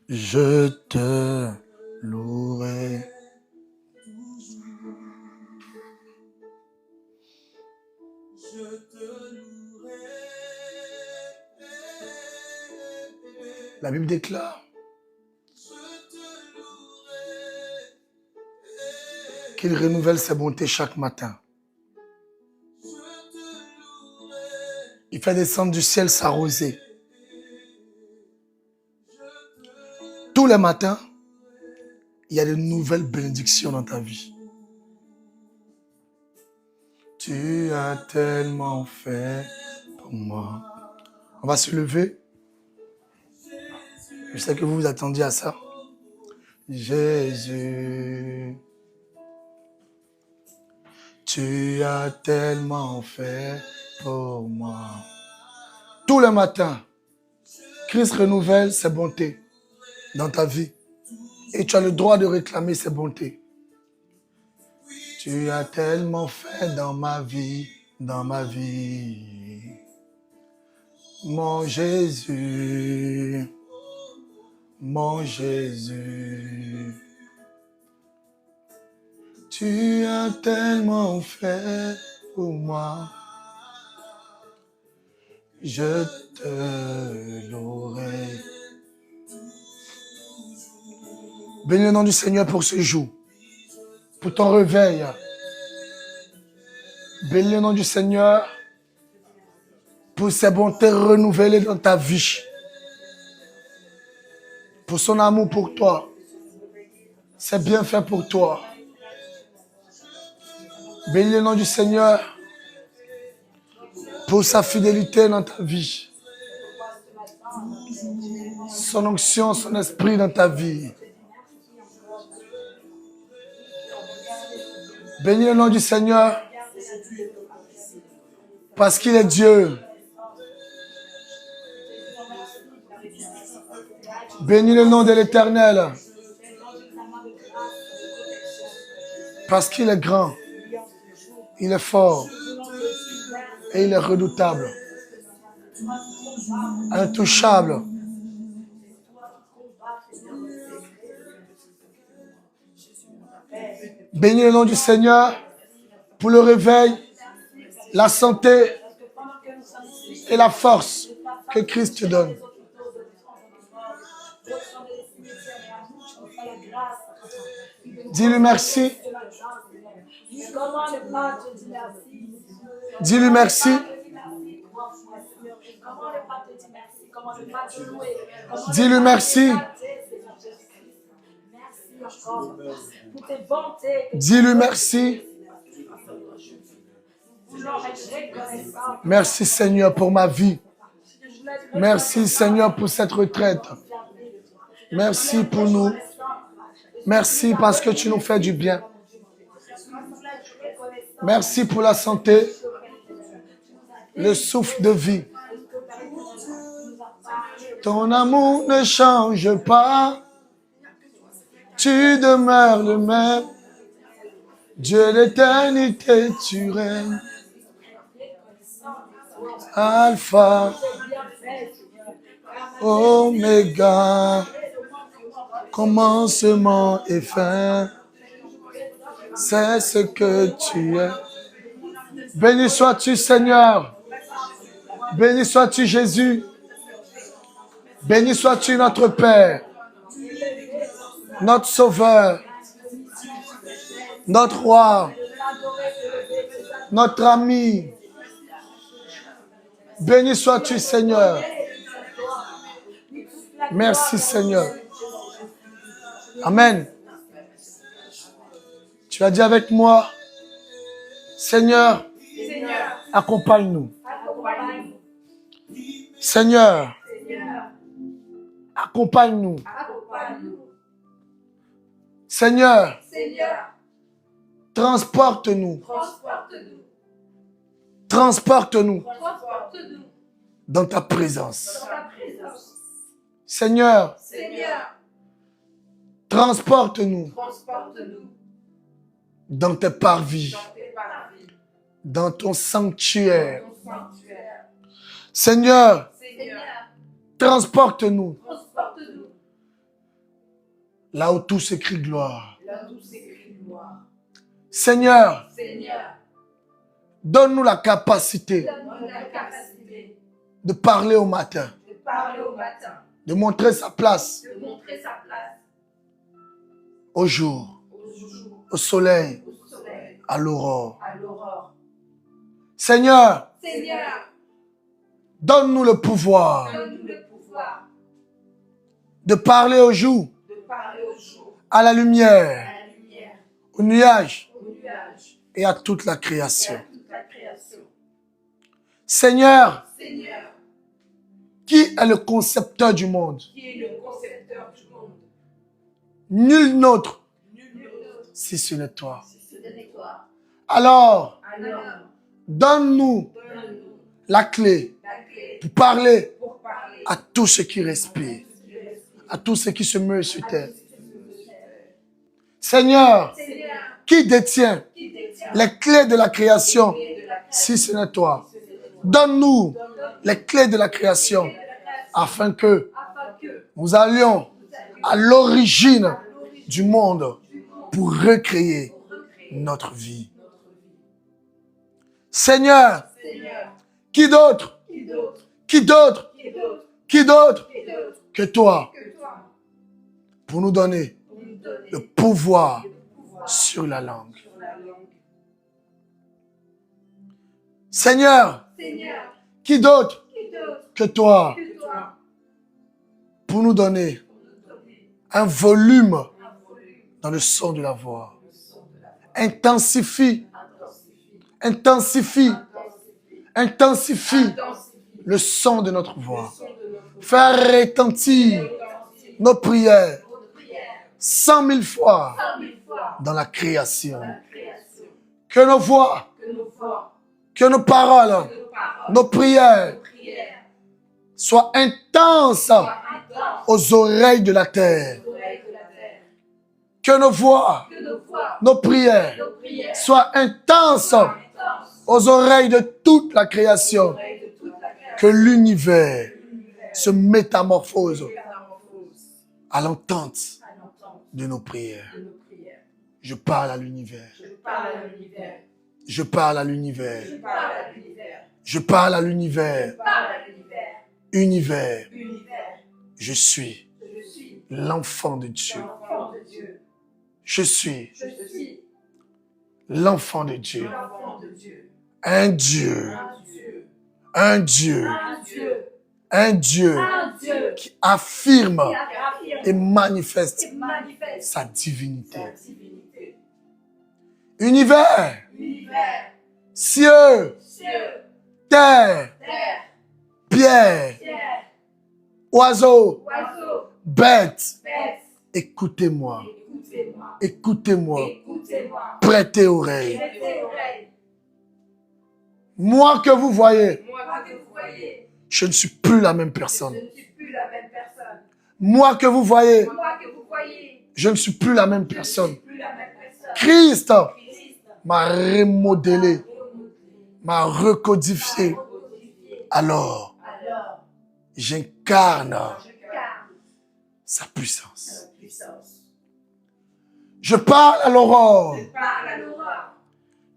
Je te louerai. La Bible déclare qu'il renouvelle ses bontés chaque matin. Il fait descendre du ciel sa rosée. Tous les matins, il y a de nouvelles bénédictions dans ta vie. Tu as tellement fait pour moi. On va se lever. Je sais que vous vous attendiez à ça. Jésus, tu as tellement fait pour moi. Tous les matins, Christ renouvelle ses bontés dans ta vie. Et tu as le droit de réclamer ses bontés. Tu as tellement fait dans ma vie, dans ma vie. Mon Jésus, mon Jésus. Tu as tellement fait pour moi. Je te louerai. Bénis le nom du Seigneur pour ce jour, pour ton réveil. Bénis le nom du Seigneur pour ses bontés renouvelées dans ta vie, pour son amour pour toi, ses bienfaits pour toi. Bénis le nom du Seigneur pour sa fidélité dans ta vie, son onction, son esprit dans ta vie. Bénis le nom du Seigneur parce qu'il est Dieu. Bénis le nom de l'Éternel parce qu'il est grand, il est fort et il est redoutable, intouchable. Bénis le nom du Seigneur pour le réveil, la santé et la force que Christ te donne. Dis-lui merci. Dis-lui merci. Dis-lui merci. Dis-lui merci. Merci Seigneur pour ma vie. Merci Seigneur pour cette retraite. Merci pour nous. Merci parce que tu nous fais du bien. Merci pour la santé, le souffle de vie. Ton amour ne change pas. Tu demeures le même. Dieu d'éternité, tu règnes. Alpha, Oméga, commencement et fin. C'est ce que tu es. Béni sois-tu, Seigneur. Béni sois-tu, Jésus. Béni sois-tu, notre Père, notre Sauveur, notre Roi, notre ami. Béni sois-tu, Seigneur. Merci, Seigneur. Amen. Tu as dit avec moi, Seigneur, accompagne-nous. Seigneur, accompagne-nous. Seigneur, transporte-nous. Transporte-nous dans ta présence. Seigneur, transporte-nous dans tes parvis, dans ton sanctuaire. Seigneur, transporte-nous Là où tout s'écrit gloire. Seigneur, donne-nous la capacité de parler au matin, de montrer sa place au jour, au soleil, à l'aurore. Seigneur, donne-nous le pouvoir de parler au jour, à la lumière, au nuage et à toute la création. Seigneur, qui est le concepteur du monde? Nul n'autre, si ce n'est toi. Alors, donne-nous la clé pour parler à tous ceux qui respirent, à tous ceux qui se meuvent sur terre. Seigneur, qui détient les clés de la création, si ce n'est toi? Donne-nous les clés de la création afin que nous allions à l'origine du monde pour recréer notre vie. Seigneur, qui d'autre? Qui d'autre? Qui d'autre que toi pour nous donner le pouvoir sur la langue? Seigneur, qui d'autre que toi pour nous donner un volume dans le son de la voix? Intensifie le son de notre voix. Faire retentir nos prières 100 000 fois dans la création. Que nos voix, que nos paroles, nos prières soient intenses aux oreilles de la terre. Que nos voix, nos prières soient intenses aux oreilles de toute la création. Que l'univers se métamorphose à l'entente de nos prières. Je parle à l'univers. Je parle à l'univers. Je parle à l'univers. Univers. Je suis l'enfant de Dieu. Je suis l'enfant de Dieu. Un Dieu. Un Dieu. Un Dieu qui affirme et manifeste sa divinité. Univers, cieux, terre, pierre, oiseaux, bêtes, écoutez-moi. Écoutez-moi. Prêtez oreille. Moi que vous voyez, je ne suis plus la même personne. Moi que vous voyez, je ne suis plus la même personne. Christ m'a remodelé, m'a recodifié. Alors, j'incarne sa puissance. Je parle à l'aurore.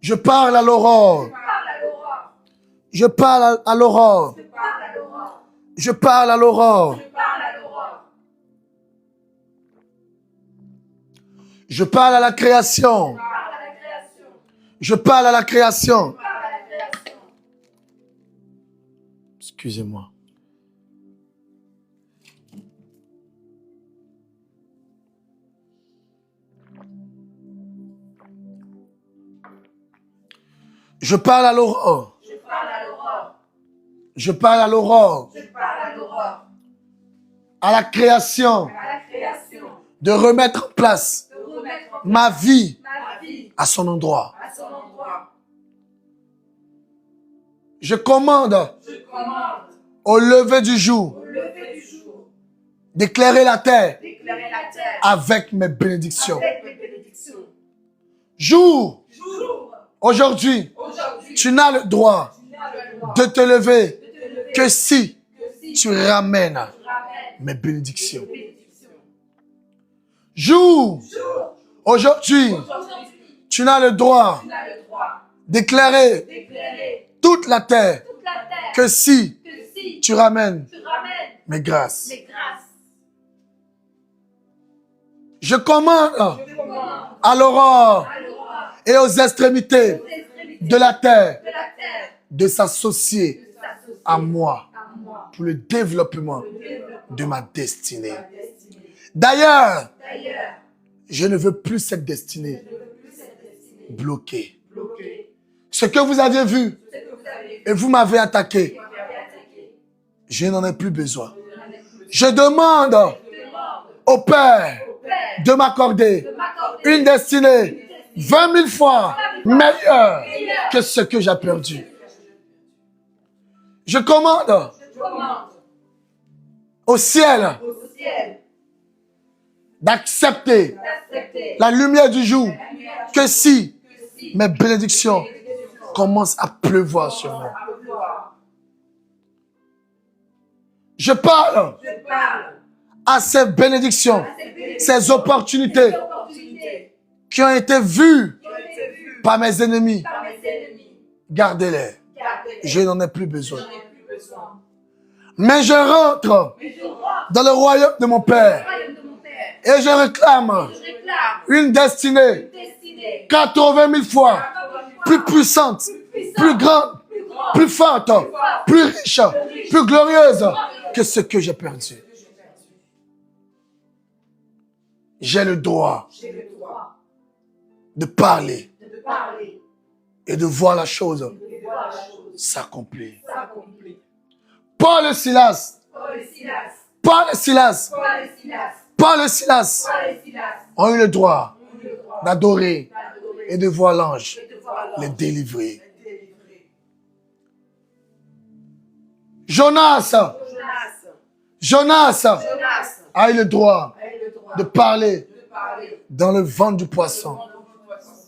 Je parle à l'aurore. Je parle à l'aurore. Je parle à l'aurore. Je parle à la création. Je parle à la création. Excusez-moi. Je parle à l'aurore. Je parle à l'aurore. À la création. De remettre en place ma vie à son endroit. Je commande au lever du jour d'éclairer la terre avec mes bénédictions. Jour, aujourd'hui, tu n'as le droit de te lever que si tu ramènes mes bénédictions. Jour, aujourd'hui, tu n'as le droit d'éclairer toute la terre que si tu ramènes mes grâces. Je commande à l'aurore et aux extrémités de la terre de s'associer à moi pour le développement de ma destinée. D'ailleurs, je ne veux plus cette destinée bloquée. Ce que vous aviez vu et vous m'avez attaqué, je n'en ai plus besoin. Je demande au Père de m'accorder une destinée 20 000 fois meilleure que ce que j'ai perdu. Je commande au ciel d'accepter la lumière du jour que si mes bénédictions commencent à pleuvoir sur moi. Je parle à ces bénédictions, ces opportunités qui ont été vues par mes ennemis. Gardez-les. Je n'en ai plus besoin. Mais je rentre dans le royaume de mon Père et je réclame une destinée 80 000 fois plus puissante, plus grande, plus forte, plus riche, plus glorieuse que ce que j'ai perdu. J'ai le droit de parler et de voir la chose s'accomplir. Paul et Silas ont eu le droit d'adorer et de voir l'ange les délivrer. Jonas a eu le droit de parler dans le ventre du poisson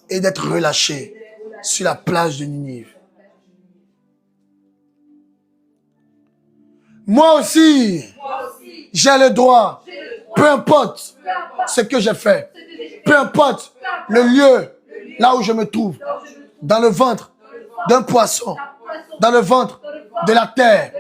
et d'être relâché sur la plage de Ninive. Moi aussi, j'ai le droit, peu importe ce que j'ai fait, peu importe le lieu là où je me trouve, dans le ventre d'un poisson, dans le ventre de la terre,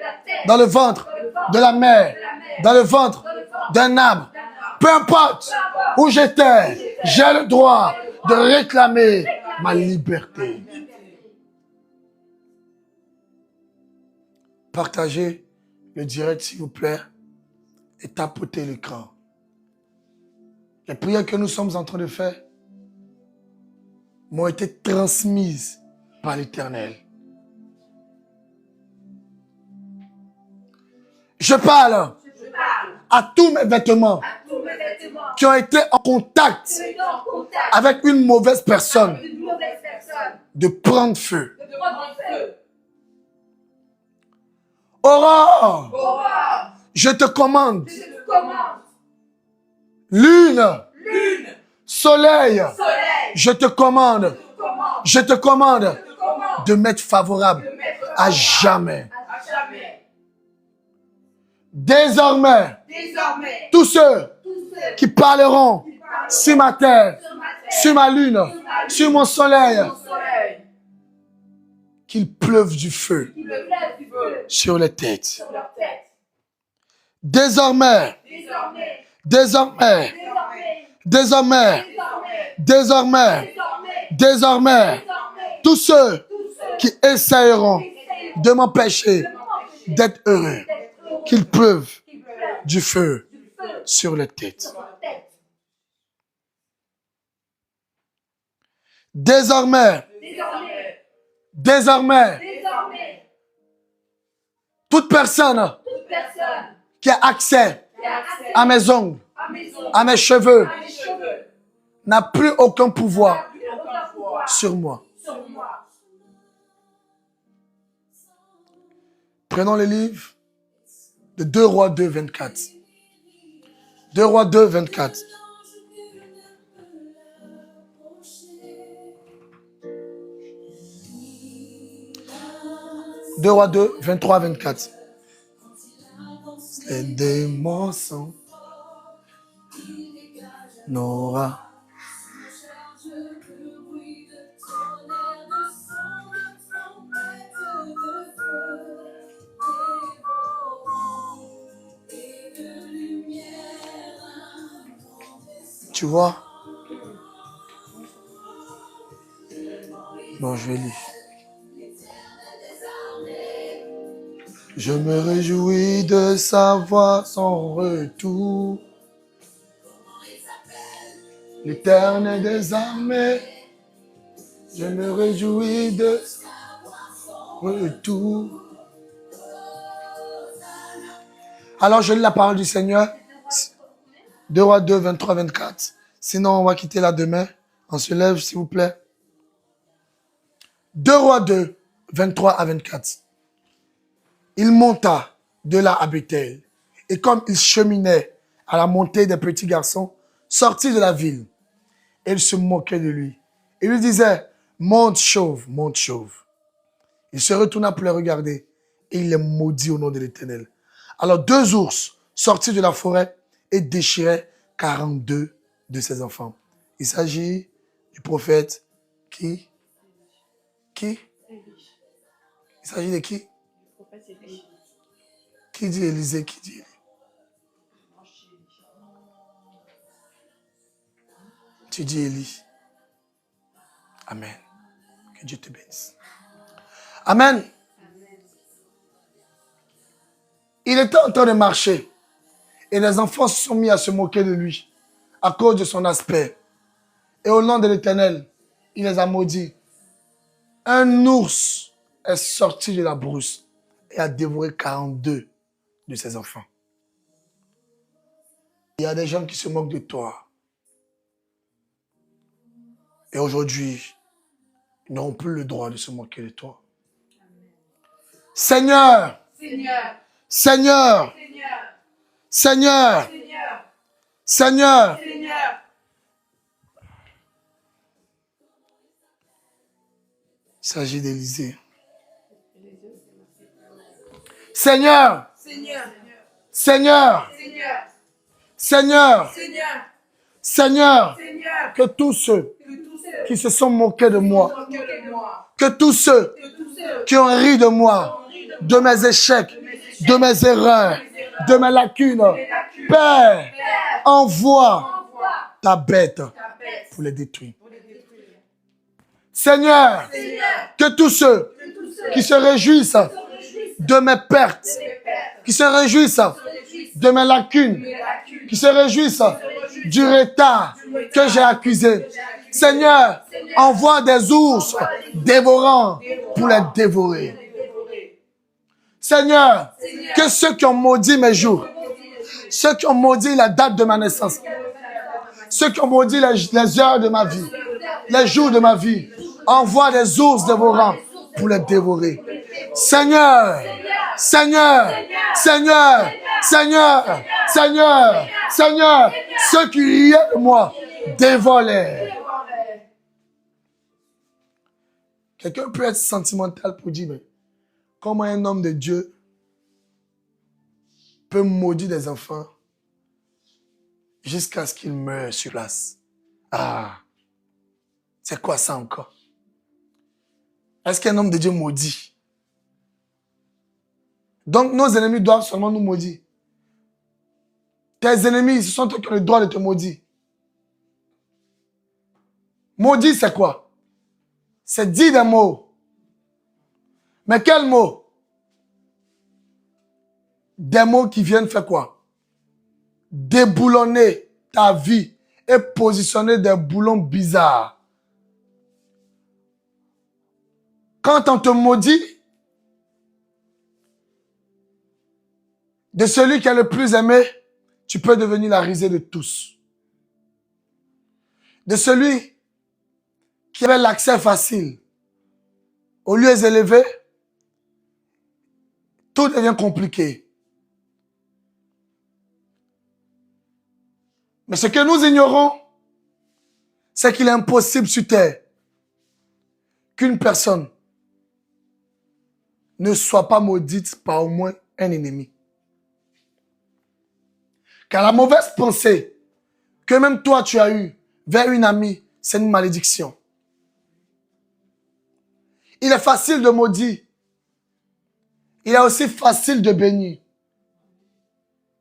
dans le ventre de la mer, dans le ventre d'un arbre, peu importe où j'étais, j'ai le droit de réclamer ma liberté. Partagez le direct, s'il vous plaît, et tapotez l'écran. Les prières que nous sommes en train de faire m'ont été transmises par l'Éternel. Je parle à tous mes vêtements qui ont été en contact avec une mauvaise personne de prendre feu. Aurore, je te commande. Lune, soleil, je te commande de m'être favorable à jamais. Désormais, tous ceux qui parleront sur ma terre, sur ma lune, sur mon soleil, qu'il pleuve du feu sur les têtes. Désormais, tous ceux qui essayeront de m'empêcher d'être heureux, qu'il pleuve du feu sur les têtes. Désormais, toute personne qui a accès à mes ongles, à mes cheveux, n'a plus aucun pouvoir sur moi. Prenons le livre de 2 Rois 2, 24. 2 Rois 2, 24. Deux Rois 2, 23, 24. Les démons sont... n'aura. Tu vois? Bon, je vais lire. Je me réjouis de savoir son retour. L'Éternel des armées. Je me réjouis de son retour. Alors, je lis la parole du Seigneur. 2 Rois 2, 23, 24. Sinon, on va quitter là demain. On se lève, s'il vous plaît. 2 Rois 2, 23 à 24. Il monta de là à Bethel. Et comme il cheminait à la montée des petits garçons, sortis de la ville, et il se moquait de lui. Il lui disait, monte chauve, monte chauve. Il se retourna pour les regarder, et il les maudit au nom de l'Éternel. Alors 2 ours sortis de la forêt et déchiraient 42 de ses enfants. Il s'agit du prophète qui? Qui? Il s'agit de qui? Qui dit Élisée? Qui dit? Tu dis Élie. Amen. Que Dieu te bénisse. Amen. Il était en train de marcher et les enfants se sont mis à se moquer de lui à cause de son aspect. Et au nom de l'Éternel, il les a maudits. Un ours est sorti de la brousse et a dévoré 42 de ses enfants. Il y a des gens qui se moquent de toi. Et aujourd'hui, ils n'auront plus le droit de se moquer de toi. Seigneur, Seigneur, Seigneur, Seigneur, Seigneur, il s'agit d'Élisée. Seigneur, Seigneur, Seigneur, Seigneur, que tous ceux qui se sont moqués de moi, que tous ceux qui ont ri de moi, de mes échecs, de mes erreurs, de mes lacunes, Père, envoie ta bête pour les détruire. Seigneur, que tous ceux qui se réjouissent de mes pertes, qui se réjouissent de mes lacunes, qui se réjouissent du retard que j'ai accusé. Seigneur, envoie des ours dévorants pour les dévorer. Seigneur, que ceux qui ont maudit mes jours, ceux qui ont maudit la date de ma naissance, ceux qui ont maudit les heures de ma vie, les jours de ma vie, envoie des ours dévorants pour les dévorer. Seigneur, Seigneur, Seigneur, Seigneur, Seigneur, Seigneur, ceux qui riaient de moi, dévore-les. Quelqu'un peut être sentimental pour dire, mais comment un homme de Dieu peut maudire des enfants jusqu'à ce qu'ils meurent sur place? Ah, c'est quoi ça encore? Est-ce qu'un homme de Dieu maudit? Donc nos ennemis doivent seulement nous maudire. Tes ennemis, ce sont eux qui ont le droit de te maudire. Maudit, c'est quoi? C'est dire des mots. Mais quels mots? Des mots qui viennent faire quoi? Déboulonner ta vie et positionner des boulons bizarres. Quand on te maudit, de celui qui est le plus aimé, tu peux devenir la risée de tous. De celui qui avait l'accès facile aux lieux élevés, tout devient compliqué. Mais ce que nous ignorons, c'est qu'il est impossible sur terre qu'une personne ne soit pas maudite par au moins un ennemi. Car la mauvaise pensée que même toi tu as eu vers une amie, c'est une malédiction. Il est facile de maudire. Il est aussi facile de bénir.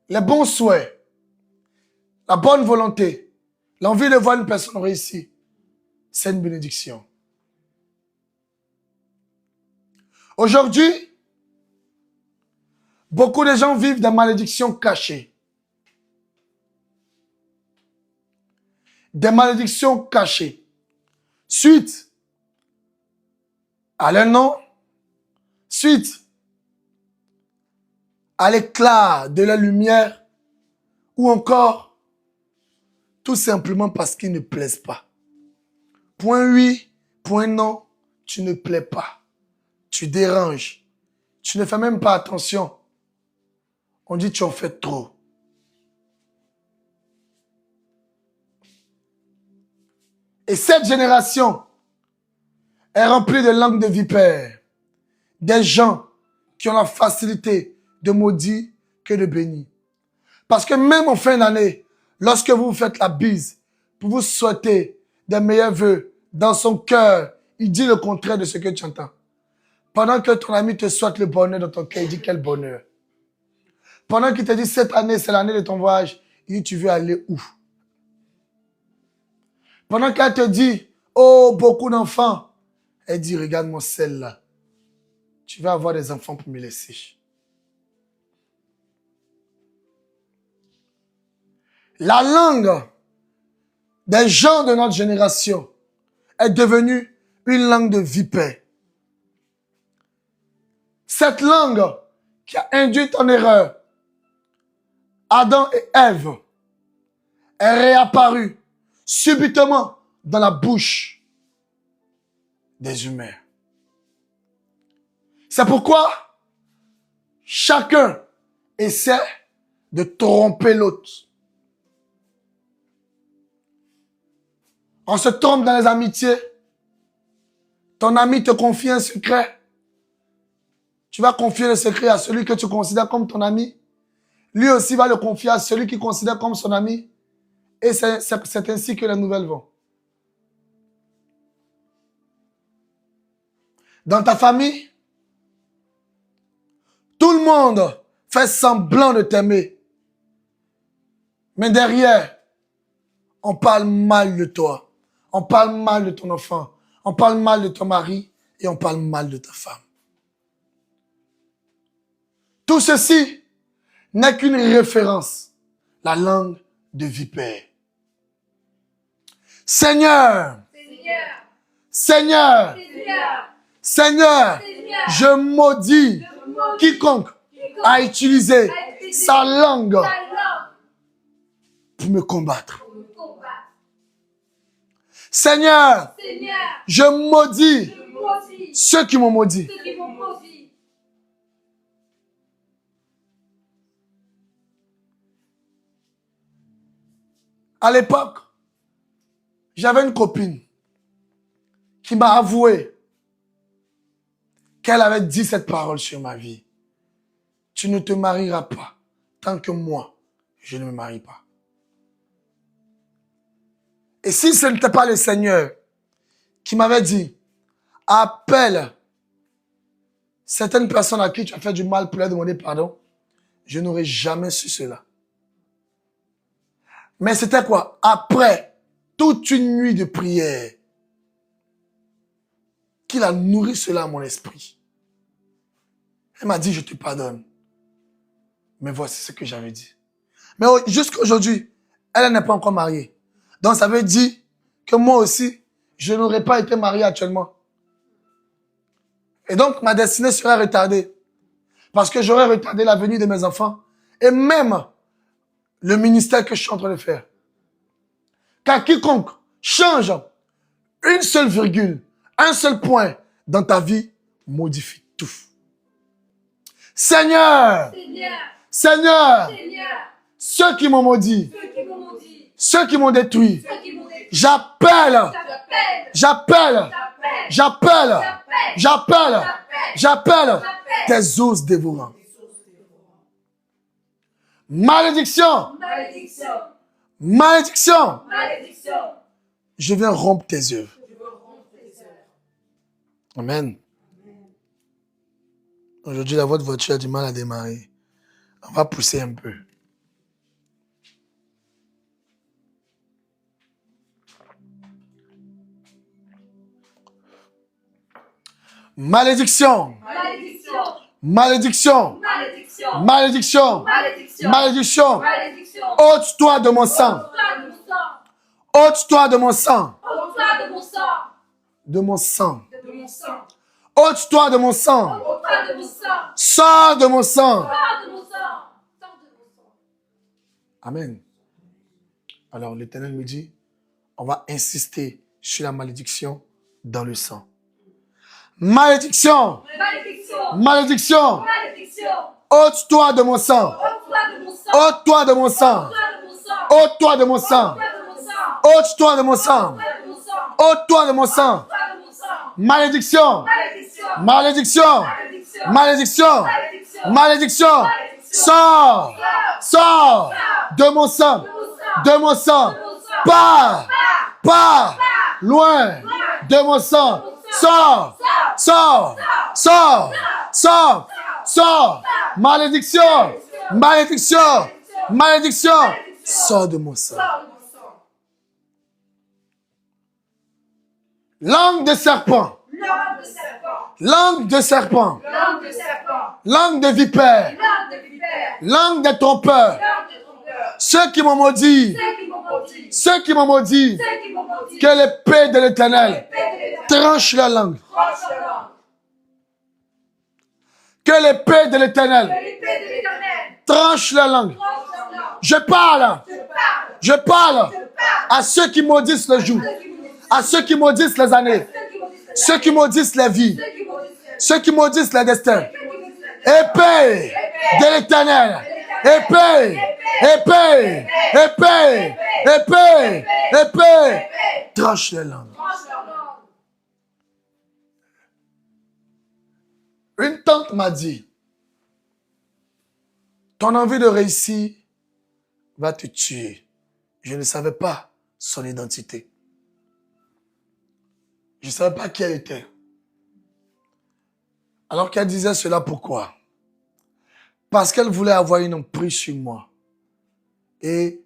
Les bons souhaits, la bonne volonté, l'envie de voir une personne réussir, c'est une bénédiction. Aujourd'hui, beaucoup de gens vivent des malédictions cachées. Des malédictions cachées. Suite à leur nom, suite à l'éclat de la lumière, ou encore tout simplement parce qu'ils ne plaisent pas. Point oui, point non, tu ne plais pas. Tu déranges. Tu ne fais même pas attention. On dit tu en fais trop. Et cette génération est remplie de langues de vipères. Des gens qui ont la facilité de maudire que de bénir. Parce que même en fin d'année, lorsque vous faites la bise, pour vous souhaiter des meilleurs vœux, dans son cœur, il dit le contraire de ce que tu entends. Pendant que ton ami te souhaite le bonheur dans ton cœur, il dit quel bonheur. Pendant qu'il te dit cette année, c'est l'année de ton voyage, il dit tu veux aller où? Pendant qu'elle te dit, oh, beaucoup d'enfants, elle dit, regarde-moi celle-là. Tu vas avoir des enfants pour me laisser. La langue des gens de notre génération est devenue une langue de vipère. Cette langue qui a induit en erreur Adam et Ève est réapparue subitement dans la bouche des humains. C'est pourquoi chacun essaie de tromper l'autre. On se trompe dans les amitiés. Ton ami te confie un secret. Tu vas confier le secret à celui que tu considères comme ton ami. Lui aussi va le confier à celui qu'il considère comme son ami. Et c'est ainsi que les nouvelles vont. Dans ta famille, tout le monde fait semblant de t'aimer. Mais derrière, on parle mal de toi. On parle mal de ton enfant. On parle mal de ton mari. Et on parle mal de ta femme. Tout ceci n'est qu'une référence. La langue de vipère. Seigneur. Seigneur. Seigneur. Je maudis quiconque a utilisé sa langue pour me combattre. Seigneur, je maudis ceux qui m'ont maudit. À l'époque, j'avais une copine qui m'a avoué qu'elle avait dit cette parole sur ma vie. Tu ne te marieras pas tant que moi, je ne me marie pas. Et si ce n'était pas le Seigneur qui m'avait dit, appelle certaines personnes à qui tu as fait du mal pour leur demander pardon, je n'aurais jamais su cela. Mais c'était quoi? Après toute une nuit de prière, qu'il a nourri cela à mon esprit. Elle m'a dit, je te pardonne. Mais voici ce que j'avais dit. Mais jusqu'à aujourd'hui, elle n'est pas encore mariée. Donc ça veut dire que moi aussi, je n'aurais pas été marié actuellement. Et donc ma destinée serait retardée. Parce que j'aurais retardé la venue de mes enfants. Et même le ministère que je suis en train de faire. Car quiconque change une seule virgule, un seul point dans ta vie, modifie tout. Seigneur, Seigneur, ceux qui m'ont maudit, ceux qui m'ont détruit, j'appelle tes os dévorants. Malédiction, Malédiction. Malédiction. Je viens rompre tes œuvres. Amen. Aujourd'hui, votre voiture a du mal à démarrer. On va pousser un peu. Malédiction. Malédiction. Malédiction. Malédiction. Malédiction. Malédiction. Malédiction. Malédiction. Ôte-toi de mon sang. Ôte-toi de mon sang. Ôte-toi de mon sang. Ôte-toi de mon sang. De mon sang. De mon sang. Ôte-toi de mon sang. Ôte-toi de mon sang. Sors de mon sang. Sors de mon sang. Sors de mon sang. Amen. Alors l'Éternel me dit, on va insister sur la malédiction dans le sang. Malédiction. Malédiction. Malédiction. Malédiction. Ôte-toi de mon sang. Ôte-toi de mon sang. Ôte-toi de mon sang. Ôte-toi de mon Ôte-toi sang. de mon sang. Ôte-toi de mon sang. Ôte-toi de mon sang. Malédiction. Malédiction. Malédiction. Malédiction. Sors. Sors de mon sang. De mon sang. Pars. Pars. Loin de mon sang. Sors. Sors. Sors. Sors. Sors. Malédiction. Malédiction. Malédiction. Sors de mon sang. Langue de serpent. Langue de serpent. Langue de serpent. Langue de serpent. Langue de vipère. Langue de vipère. Langue de trompeur. Langue de trompeur. Ceux qui m'ont maudit. Ceux qui m'ont maudit. Ceux qui m'ont maudit. Ceux qui m'ont maudit. Que l'épée de l'Éternel Paix de l'Éternel. tranche la langue. Tranche la langue. Que l'épée de l'Éternel Que l'épée de l'Éternel. tranche la langue. Tranche la langue. Je parle. Je parle. Je parle Je parle. à ceux qui maudissent le jour. Ceux qui maudissent. À ceux qui maudissent les années. Ceux qui maudissent. Ceux qui maudissent la vie. Ceux qui maudissent. Ceux qui maudissent le destin. Ceux qui maudissent. Épée de l'Éternel. Épée. Épée. Épée. Épée. Épée. Tranche les langues. Tranche la langue. Une tante m'a dit, ton envie de réussir va te tuer. Je ne savais pas son identité. Je ne savais pas qui elle était. Alors qu'elle disait cela, pourquoi? Parce qu'elle voulait avoir une emprise sur moi. Et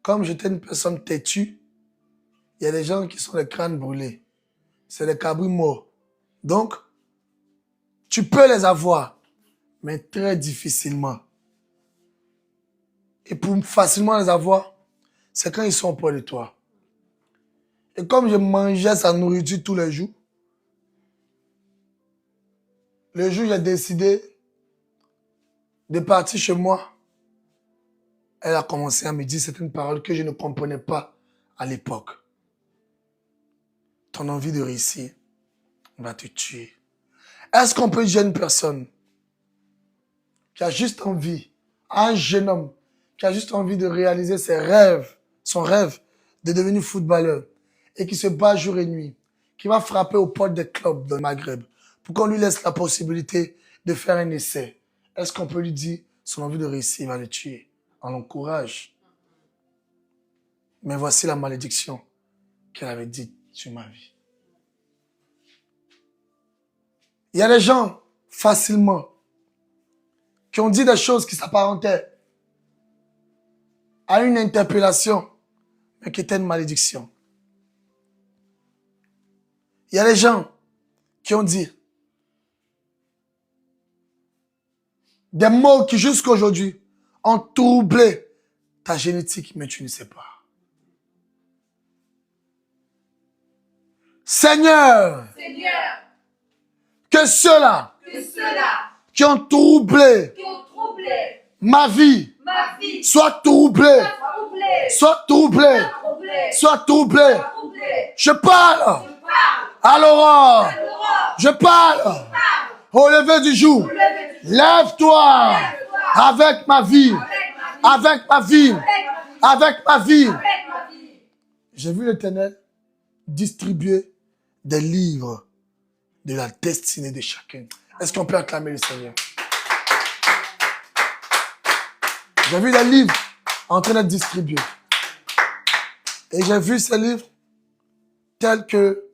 comme j'étais une personne têtue, il y a des gens qui sont les crânes brûlés. C'est les cabris morts. Donc, tu peux les avoir, mais très difficilement. Et pour facilement les avoir, c'est quand ils sont auprès de toi. Et comme je mangeais sa nourriture tous les jours, le jour où j'ai décidé de partir chez moi, elle a commencé à me dire certaines paroles que je ne comprenais pas à l'époque. Ton envie de réussir va te tuer. Est-ce qu'on peut dire à une personne qui a juste envie, à un jeune homme qui a juste envie de réaliser ses rêves, son rêve de devenir footballeur et qui se bat jour et nuit, qui va frapper aux portes des clubs dans le Maghreb pour qu'on lui laisse la possibilité de faire un essai? Est-ce qu'on peut lui dire son envie de réussir va le tuer? On l'encourage. Mais voici la malédiction qu'elle avait dite sur ma vie. Il y a des gens, facilement, qui ont dit des choses qui s'apparentaient à une interpellation, mais qui étaient une malédiction. Il y a des gens qui ont dit des mots qui jusqu'à aujourd'hui ont troublé ta génétique, mais tu ne sais pas. Seigneur, Seigneur, que ceux-là que ceux-là qui ont troublé qui ont troublé ma vie ma vie soient troublés, soient troublés, soient troublés. Je parle Je parle à l'aurore, à l'aurore, je parle au lever du jour. Lève-toi avec ma vie, avec ma vie, avec ma vie. avec ma vie. J'ai vu l'Éternel distribuer des livres de la destinée de chacun. Est-ce qu'on peut acclamer le Seigneur? J'ai vu des livres en train d'être distribués. Et j'ai vu ce livre tel que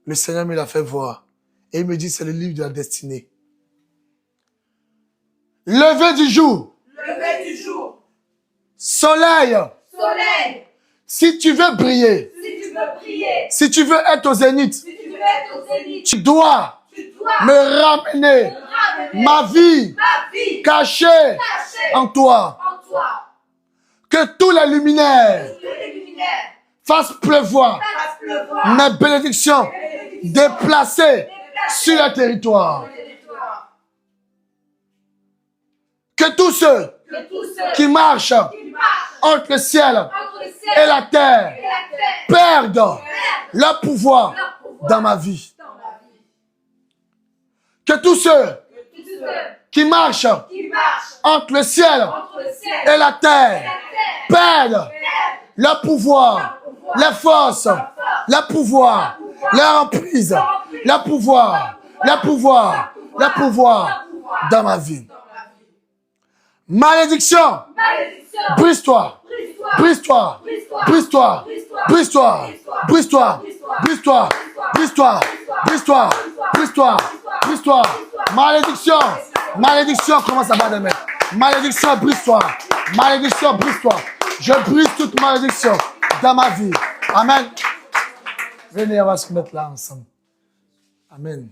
le Seigneur me l'a fait voir. Et il me dit, c'est le livre de la destinée. Lever du jour. Lever du jour. Soleil. Soleil. Si tu veux briller, Si tu veux prier. si tu veux être au zénith, Si tu veux être au zénith. tu dois Tu dois me ramener ramener ma vie ma vie cachée cachée en toi. en toi. Que tous les luminaires Tous les luminaires fassent pleuvoir fassent pleuvoir mes bénédictions déplacées sur le territoire. le territoire. Que tous ceux Que tous ceux qui marchent qui marchent entre le ciel entre le et ciel la terre et la terre perdent leur pouvoir leur pouvoir dans ma vie. dans ma vie. Que tous ceux Que tous ceux qui marchent qui marchent entre le ciel entre le ciel et la et terre la terre perdent perdent leur pouvoir, la force, le pouvoir, la emprise, le pouvoir, le pouvoir, le pouvoir dans ma vie. dans ma vie. Malédiction, Malédiction. brise-toi, Brise-toi. brise-toi, brise-toi, brise-toi, brise-toi, brise-toi, brise-toi, brise-toi, brise-toi, brise-toi. Malédiction, malédiction, commence à battre des mains. Malédiction, brise-toi, malédiction, brise-toi. Je brise toute malédiction dans ma vie. Amen. Venez, on va se mettre là ensemble. Amen.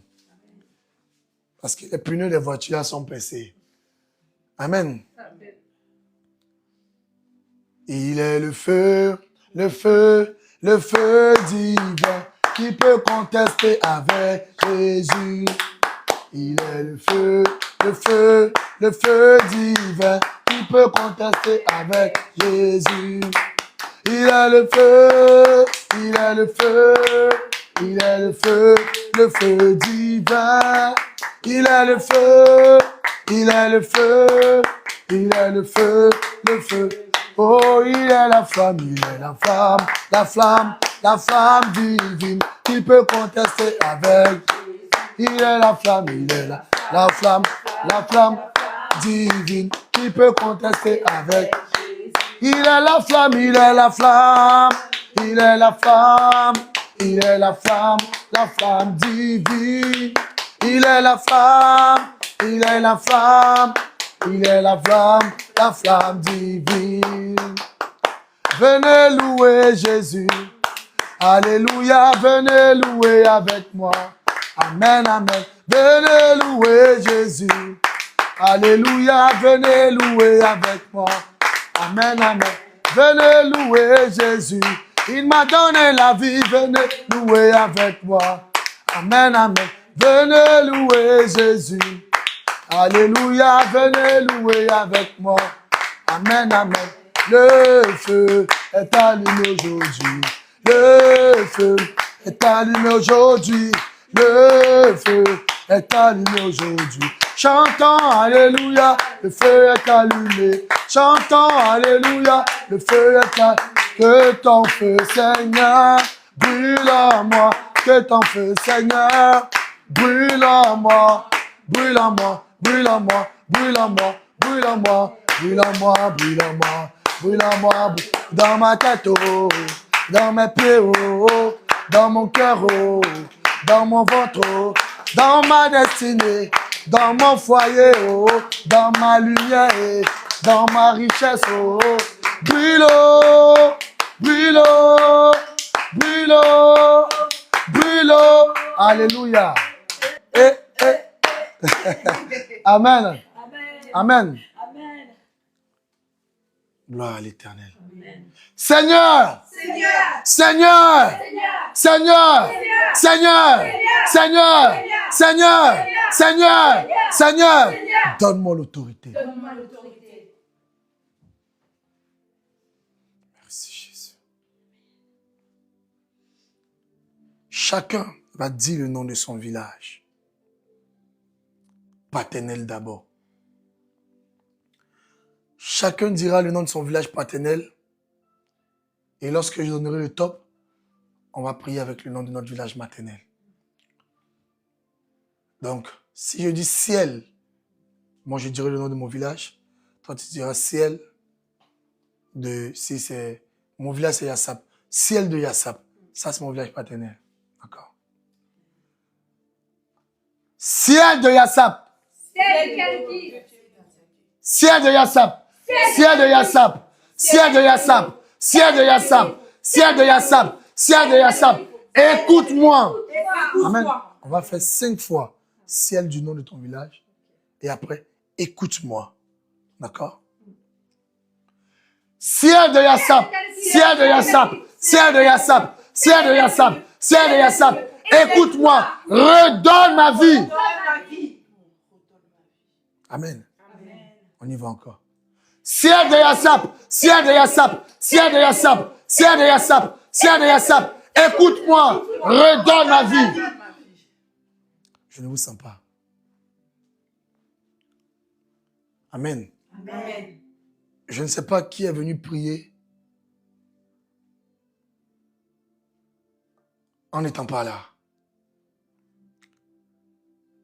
Parce que les pneus des voitures sont percés. Amen. Il est le feu, le feu, le feu divin qui peut contester avec Jésus. Il est le feu, le feu, le feu divin qui peut contester avec Jésus. Il est le feu, il est le feu, il est le feu divin. Il est le feu, il est le feu, il est le feu, le feu. Oh, il est la flamme, il est la flamme, la flamme, la flamme divine qui peut contester avec. Il est la flamme, il est la flamme, la flamme divine qui peut contester avec. Il est la flamme, il est la flamme, il est la flamme, il est la flamme divine. Il est la flamme, il est la flamme, il est la flamme divine. Venez louer Jésus, alléluia, venez louer avec moi. Amen, amen. Venez louer Jésus, alléluia, venez louer avec moi. Amen, amen. Venez louer Jésus. Il m'a donné la vie. Venez louer avec moi. Amen, amen. Venez louer Jésus. Alléluia. Venez louer avec moi. Amen, amen. Le feu est allumé aujourd'hui. Le feu est allumé aujourd'hui. Le feu est allumé aujourd'hui. Chantons, alléluia, le feu est allumé. Chantons, alléluia, le feu est allumé. Que ton feu, Seigneur, brûle en moi. Que ton feu, Seigneur, brûle en moi. Brûle en moi, brûle en moi, brûle en moi, brûle en moi, brûle en moi, brûle en moi, brûle en moi. Dans ma tête, oh, dans mes pieds, oh, dans mon cœur, oh, dans mon ventre, oh, dans ma destinée, dans mon foyer, oh, dans ma lumière, dans ma richesse, oh, brûle, oh, brûle, oh, brûle, oh, brûle, oh. Alléluia. Amen. Amen. Gloire à l'Éternel. Seigneur, Seigneur, Seigneur, Seigneur, Seigneur, Seigneur, Seigneur, Seigneur, donne-moi l'autorité. Merci Jésus. Chacun va dire le nom de son village. Paternel d'abord. Chacun dira le nom de son village paternel. Et lorsque je donnerai le top, on va prier avec le nom de notre village maternel. Donc, si je dis ciel, moi je dirai le nom de mon village. Toi tu diras ciel. Si c'est mon village, c'est Yassap. Ciel de Yassap. Ça, c'est mon village paternel. D'accord. Ciel de Yassap. Ciel Kalki. Ciel de Yassap. Ciel de Yassap. Ciel de Yassap. Ciel de Yassap. Ciel de Yassap. Ciel de Yassap. Écoute-moi. Amen. On va faire 5 fois ciel du nom de ton village. Et après, écoute-moi. D'accord? Ciel de Yassap. Ciel de Yassap. Ciel de Yassap. Ciel de Yassap. Ciel de Yassap. Écoute-moi. Redonne ma vie. Amen. On y va encore. Ciel de Yassap. Ciel de Yassap. Ciel de Yassap. Ciel de Yassap. Ciel de Yassap. Écoute-moi. Redonne ma vie. Je ne vous sens pas. Amen. Amen. Je ne sais pas qui est venu prier en n'étant pas là.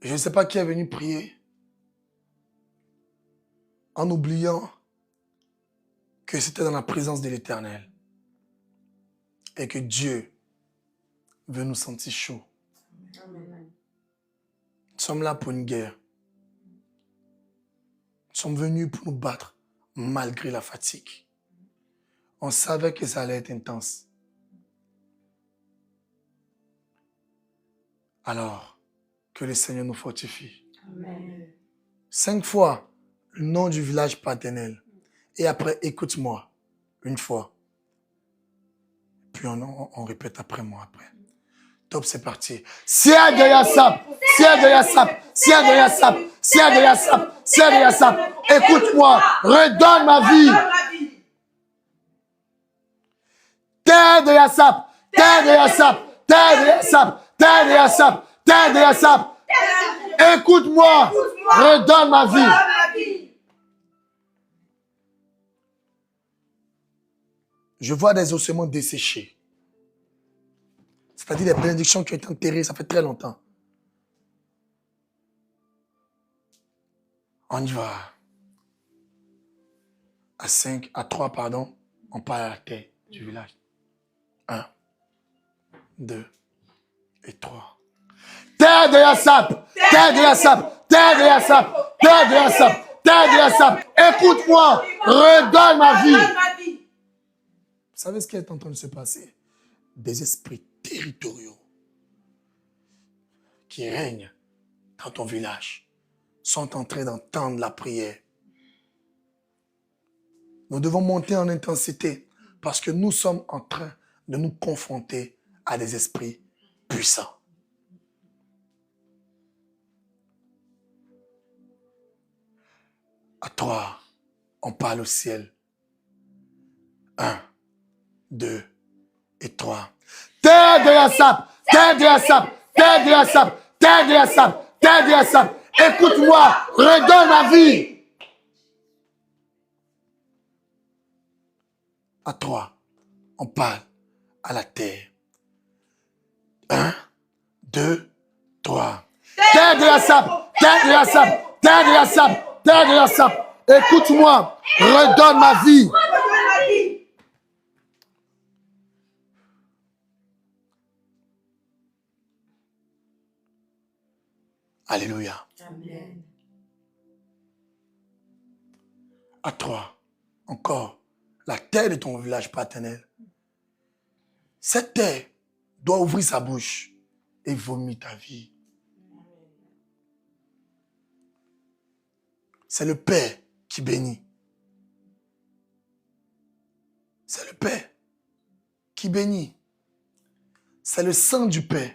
Je ne sais pas qui est venu prier en oubliant que c'était dans la présence de l'Éternel et que Dieu veut nous sentir chauds. Amen. Nous sommes là pour une guerre. Nous sommes venus pour nous battre malgré la fatigue. On savait que ça allait être intense. Alors, que le Seigneur nous fortifie. Amen. 5 fois le nom du village paternel. Et après, écoute-moi. Une fois. Puis on répète après moi. Après. Top, c'est parti. Ciel de Yassap. Ciel de Yassap. Ciel de Yassap. Ciel de Yassap. Ciel de Yassap. Écoute-moi. Redonne ma vie. Terre de Yassap. Terre de Yassap. Terre de Yassap. Terre de Yassap. Terre de Yassap. Écoute-moi. Redonne ma vie. Je vois des ossements desséchés. C'est-à-dire des bénédictions qui ont été enterrées, ça fait très longtemps. On y va. À 3, pardon, on part à la terre du village. 1, 2 et 3. Terre de Yassap! Terre de Yassap! Terre de Yassap! Terre de Yassap! Terre de Yassap! Écoute-moi! Redonne ma vie! Vous savez ce qui est en train de se passer? Des esprits territoriaux qui règnent dans ton village sont en train d'entendre la prière. Nous devons monter en intensité parce que nous sommes en train de nous confronter à des esprits puissants. À 3, on parle au ciel. 1, 2 et 3. Terre de Yassap, terre de Yassap, terre de Yassap, terre de Yassap, terre de Yassap. Écoute-moi, redonne ma vie. À 3, on parle à la terre. 1, 2, 3. Terre de Yassap, terre de Yassap, terre de Yassap, terre de Yassap. Écoute-moi, redonne ma vie. Alléluia. Amen. À 3, encore, la terre de ton village paternel. Cette terre doit ouvrir sa bouche et vomir ta vie. C'est le Père qui bénit. C'est le Père qui bénit. C'est le sang du Père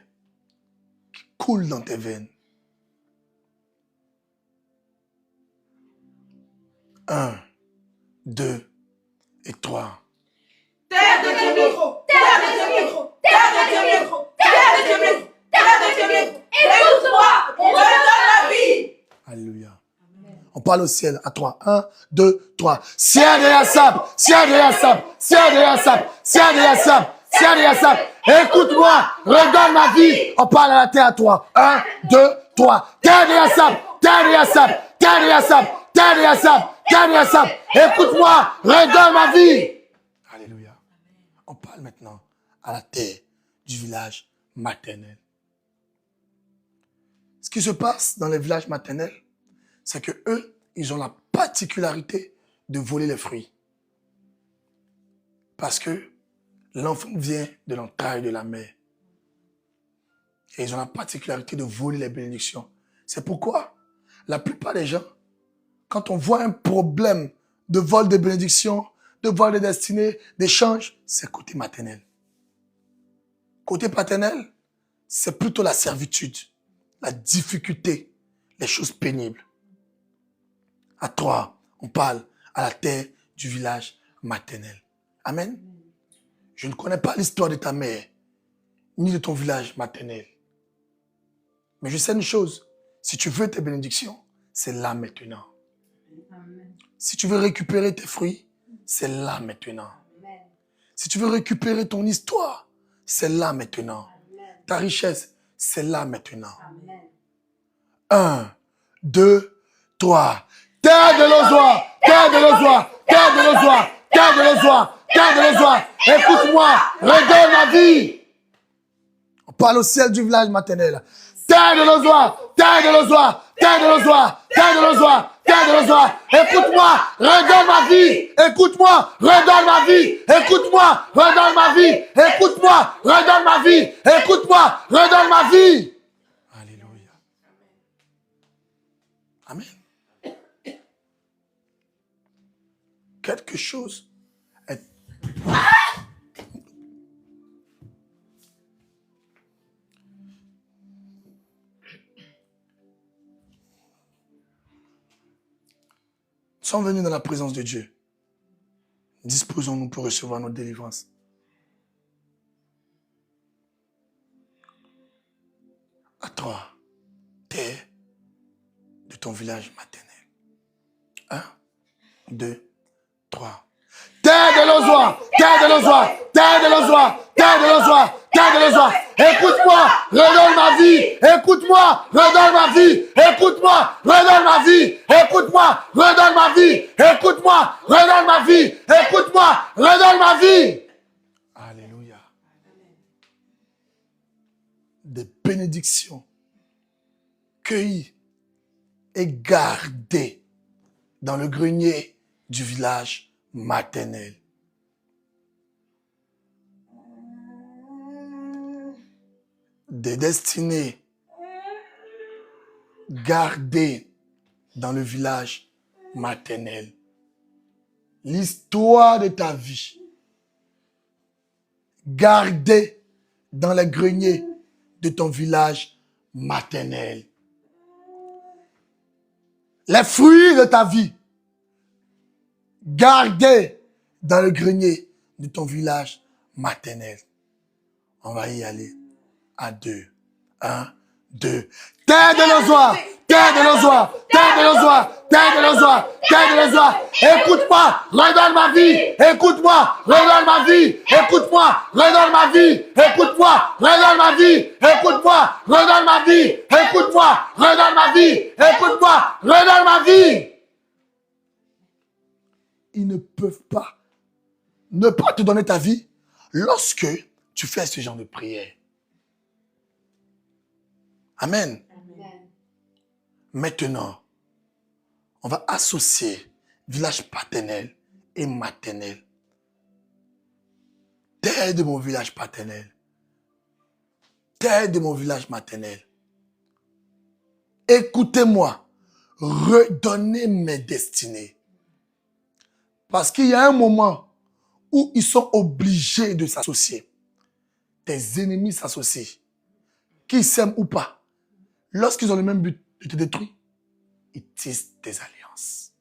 qui coule dans tes veines. 1, 2 et 3. Terre de Dieu micro, terre de Dieu micro, terre de Dieu micro, terre de Dieu micro, terre de Dieu micro. Écoute-moi, redonne la vie. Alléluia. On parle au ciel à 3. 1, 2, 3. Ciel de Yassap, ciel de Yassap, ciel de Yassap, ciel de Yassap, ciel de Yassap. Écoute-moi, redonne ma vie. On parle à la terre à 3. 1, 2, 3. Terre de Yassap, terre de Yassap, terre de Yassap, terre de Yassap, terre de Yassap. Écoute-moi, redonne ma vie. Alléluia. On parle maintenant à la terre du village maternel. Ce qui se passe dans les villages maternels, c'est que eux, ils ont la particularité de voler les fruits. Parce que l'enfant vient de l'entraille de la mère. Et ils ont la particularité de voler les bénédictions. C'est pourquoi la plupart des gens, quand on voit un problème de vol de bénédictions, de vol de destinée, d'échange, c'est côté maternel. Côté paternel, c'est plutôt la servitude, la difficulté, les choses pénibles. À toi, on parle à la terre du village maternel. Amen. Je ne connais pas l'histoire de ta mère, ni de ton village maternel. Mais je sais une chose, si tu veux tes bénédictions, c'est là maintenant. Amen. Si tu veux récupérer tes fruits, c'est là maintenant. Amen. Si tu veux récupérer ton histoire, c'est là maintenant. Amen. Ta richesse, c'est là maintenant. Amen. 1, 2, 3. Terre de l'ozoir, terre de l'ozoir, terre de l'ozoir, terre de l'ozoir, terre de l'ozoir. Écoute-moi, redonne ma vie. On parle au ciel du village maternel. Terre de l'ozoir, terre de l'ozoir, terre de l'ozoir, terre de l'ozoir, terre de l'ozoir. Écoute-moi, redonne ma vie. Écoute-moi, redonne ma vie. Écoute-moi, redonne ma vie. Écoute-moi, redonne ma vie. Écoute-moi, redonne ma vie. Alléluia. Amen. Quelque chose est... Nous sommes venus dans la présence de Dieu. Disposons-nous pour recevoir notre délivrance. À toi, terre de ton village maternel. 1, 2, 3. Terre de l'ozoir, terre de l'ozoir, terre de l'ozoir, terre de l'ozoir, terre de l'ozoir. Écoute-moi, redonne ma vie. Écoute-moi, redonne ma vie. Écoute-moi, redonne ma vie. Écoute-moi, redonne ma vie. Écoute-moi, redonne ma vie. Écoute-moi, redonne ma vie. Alléluia. Des bénédictions cueillies et gardées dans le grenier du village maternel. Des destinées gardées dans le village maternel. L'histoire de ta vie gardée dans les greniers de ton village maternel. Les fruits de ta vie gardés dans le grenier de ton village maternel. On va y aller à 2. 1, 2. Terre de l'ozoir, terre de l'ozoir, terre de l'ozoir, terre de l'ozoir, terre de l'ozoir. Écoute-moi, redonne ma vie. Écoute-moi, redonne ma vie. Écoute-moi, redonne ma vie. Écoute-moi, redonne ma vie. Écoute-moi, redonne ma vie. Écoute-moi, redonne ma vie. Écoute-moi, redonne ma vie. Ils ne peuvent pas ne pas te donner ta vie lorsque tu fais ce genre de prière. Amen. Amen. Maintenant, on va associer village paternel et maternel. Terre de mon village paternel. Terre de mon village maternel. Écoutez-moi. Redonnez mes destinées. Parce qu'il y a un moment où ils sont obligés de s'associer. Tes ennemis s'associent. Qu'ils s'aiment ou pas. Lorsqu'ils ont le même but de te détruire, ils tissent des alliances.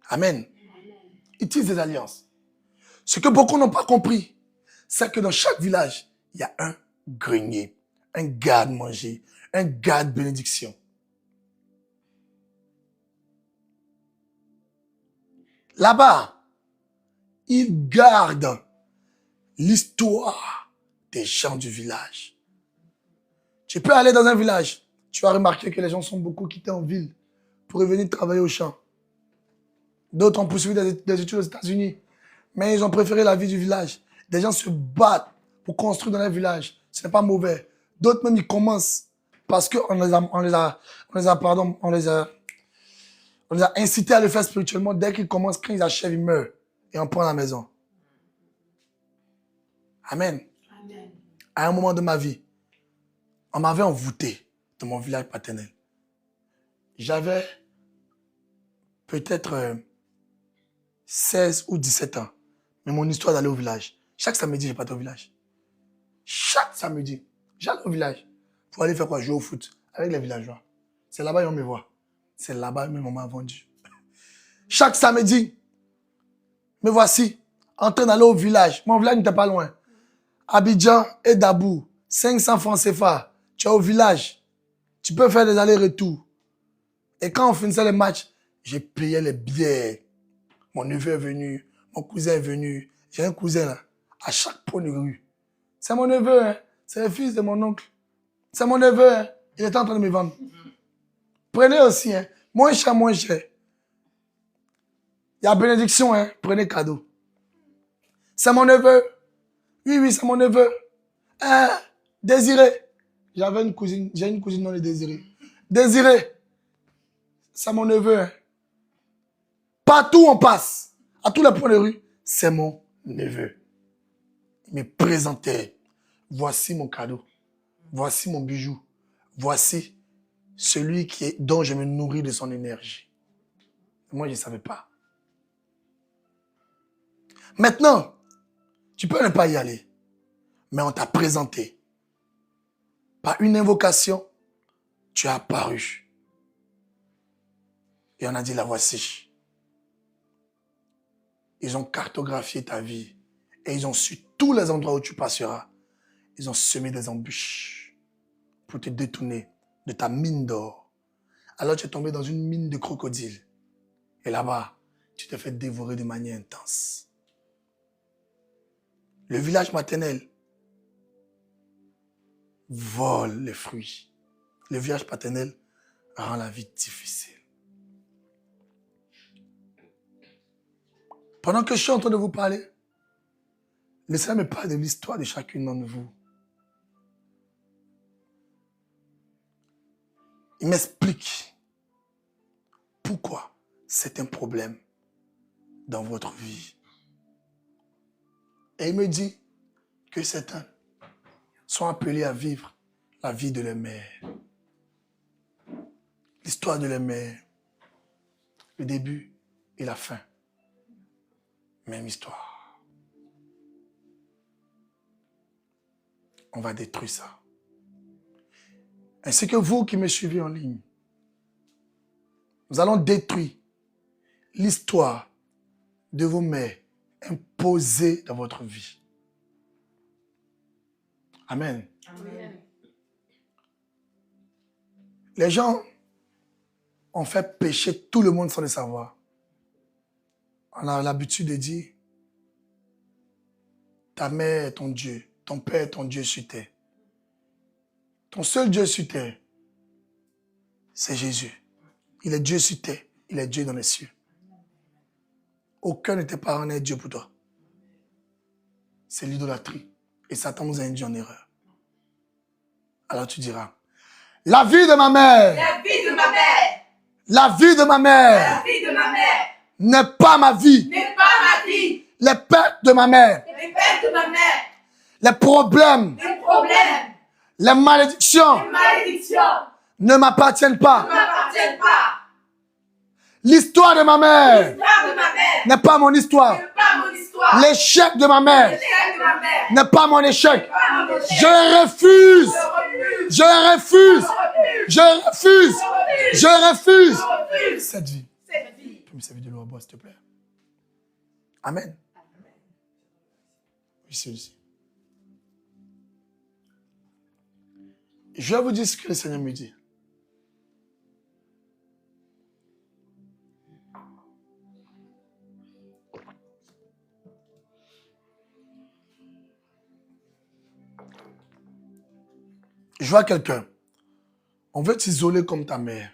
Amen. Ils tissent des alliances. Ce que beaucoup n'ont pas compris, c'est que dans chaque village, il y a un grenier, un garde-manger, un garde-bénédiction. Là-bas, ils gardent l'histoire des gens du village. Tu peux aller dans un village, tu vas remarquer que les gens sont beaucoup quittés en ville pour revenir travailler au champ. D'autres ont poursuivi des études aux États-Unis. Mais ils ont préféré la vie du village. Des gens se battent pour construire dans leur village. Ce n'est pas mauvais. D'autres même, ils commencent parce qu'on les a incités à le faire spirituellement. Dès qu'ils commencent, quand ils achèvent, ils meurent. Et on prend la maison. Amen. Amen. À un moment de ma vie, on m'avait envoûté dans mon village paternel. J'avais peut-être 16 ou 17 ans. Mais mon histoire d'aller au village. Chaque samedi, j'ai partais au village. Chaque samedi, j'allais au village. Pour aller faire quoi? Jouer au foot avec les villageois. C'est là-bas qu'ils me voient. C'est là-bas même on m'a vendu. Chaque samedi, me voici en train d'aller au village. Mon village n'était pas loin. Abidjan et Dabou, 500 francs CFA. Tu es au village. Tu peux faire des allers-retours. Et quand on finissait les matchs, j'ai payé les billets. Mon neveu est venu, mon cousin est venu. J'ai un cousin là, à chaque point de rue. C'est mon neveu, hein. C'est le fils de mon oncle. C'est mon neveu, hein. Il était en train de me vendre. Prenez aussi, hein. Moins cher, moins cher. Il y a bénédiction, hein. Prenez cadeau. C'est mon neveu. Oui, c'est mon neveu. Désiré. J'ai une cousine non Désiré. Désiré. C'est mon neveu, hein. Partout où on passe, à tous les points de rue, c'est mon neveu. Il me présentait. Voici mon cadeau. Voici mon bijou. Voici celui dont je me nourris de son énergie. Moi, je ne savais pas. Maintenant, tu peux ne pas y aller. Mais on t'a présenté. Par une invocation, tu as apparu. Et on a dit, la voici. Ils ont cartographié ta vie. Et ils ont su tous les endroits où tu passeras. Ils ont semé des embûches pour te détourner de ta mine d'or. Alors tu es tombé dans une mine de crocodile. Et là-bas, tu t'es fait dévorer de manière intense. Le village maternel vole les fruits. Le village paternel rend la vie difficile. Pendant que je suis en train de vous parler, le Seigneur me parle de l'histoire de chacune d'entre vous. Il m'explique pourquoi c'est un problème dans votre vie. Et il me dit que certains sont appelés à vivre la vie de leur mère. L'histoire de leur mère, le début et la fin. Même histoire. On va détruire ça. Ainsi que vous qui me suivez en ligne, nous allons détruire l'histoire de vos mères imposées dans votre vie. Amen. Amen. Les gens ont fait pécher tout le monde sans le savoir. On a l'habitude de dire, ta mère est ton Dieu, ton père est ton Dieu sur terre. Ton seul Dieu sur terre, c'est Jésus. Il est Dieu sur terre, il est Dieu dans les cieux. Aucun de tes parents n'est Dieu pour toi. C'est l'idolâtrie. Et Satan nous a induit en erreur. Alors tu diras, la vie de ma mère, La vie de ma mère, la vie de ma mère la vie de ma mère n'est pas ma vie. n'est pas ma vie. Les pertes de ma mère, Les pertes de ma mère, les problèmes, les problèmes, les malédictions les malédictions ne m'appartiennent ne pas. m'appartiennent pas. L'histoire de ma mère L'histoire de ma mère n'est pas mon histoire. n'est pas mon histoire. L'échec de ma mère L'échec de ma mère n'est pas mon échec. n'est pas mon échec. Je refuse. Je refuse. Je refuse. Je refuse. Je refuse. Je Je refuse. refuse. Je refuse. Cette vie. Cette vie. Tu peux me servir de l'eau à boire, s'il te plaît. Amen. Ici. Je vais vous dire ce que le Seigneur me dit. Je vois quelqu'un. On veut t'isoler comme ta mère.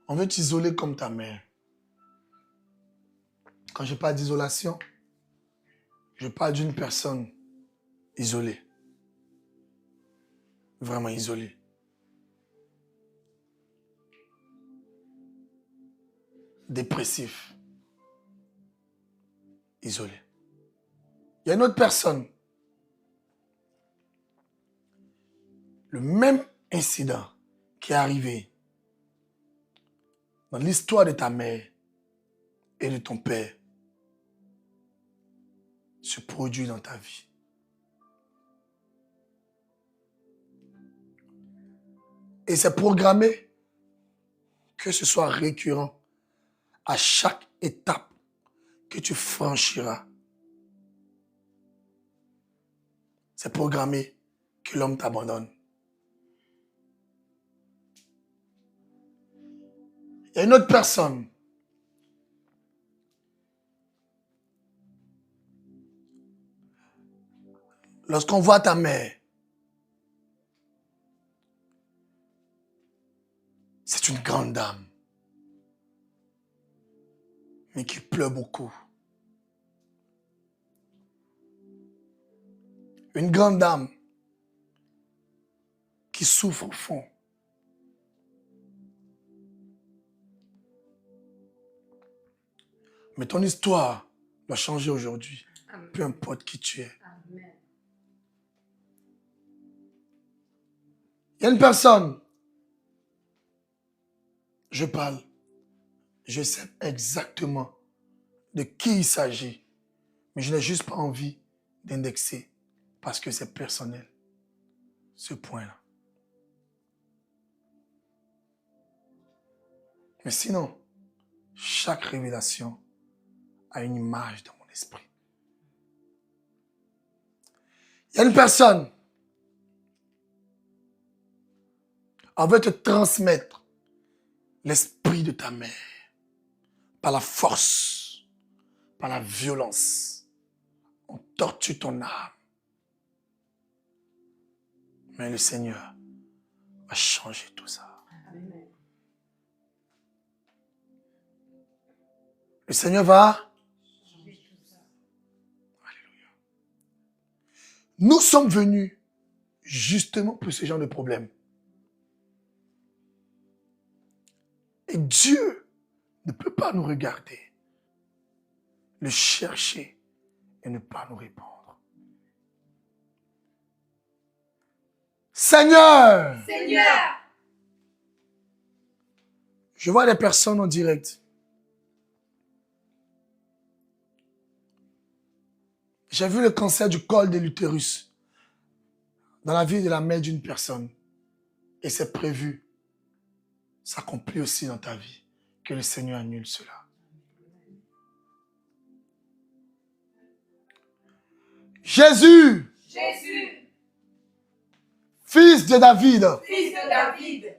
On veut t'isoler comme ta mère. Quand je parle d'isolation, je parle d'une personne isolée. Vraiment isolée. Dépressif. Isolé. Il y a une autre personne. Le même incident qui est arrivé dans l'histoire de ta mère et de ton père se produit dans ta vie. Et c'est programmé que ce soit récurrent à chaque étape que tu franchiras. C'est programmé que l'homme t'abandonne. Il y a une autre personne. Lorsqu'on voit ta mère, c'est une grande dame, mais qui pleure beaucoup. Une grande dame qui souffre au fond. Mais ton histoire doit changer aujourd'hui, peu importe qui tu es. Amen. Il y a une personne, je parle, je sais exactement de qui il s'agit, mais je n'ai juste pas envie d'indexer parce que c'est personnel, ce point-là. Mais sinon, chaque révélation a une image dans mon esprit. Il y a une personne, on veut te transmettre l'esprit de ta mère par la force, par la violence. On torture ton âme. Mais le Seigneur va changer tout ça. Amen. Le Seigneur va. Alléluia. Nous sommes venus justement pour ce genre de problème. Et Dieu ne peut pas nous regarder, le chercher et ne pas nous répondre. Seigneur, Seigneur, je vois des personnes en direct. J'ai vu le cancer du col de l'utérus dans la vie de la mère d'une personne. Et c'est prévu. Ça s'accomplit aussi dans ta vie. Que le Seigneur annule cela. Jésus, Jésus, fils de David, fils de David,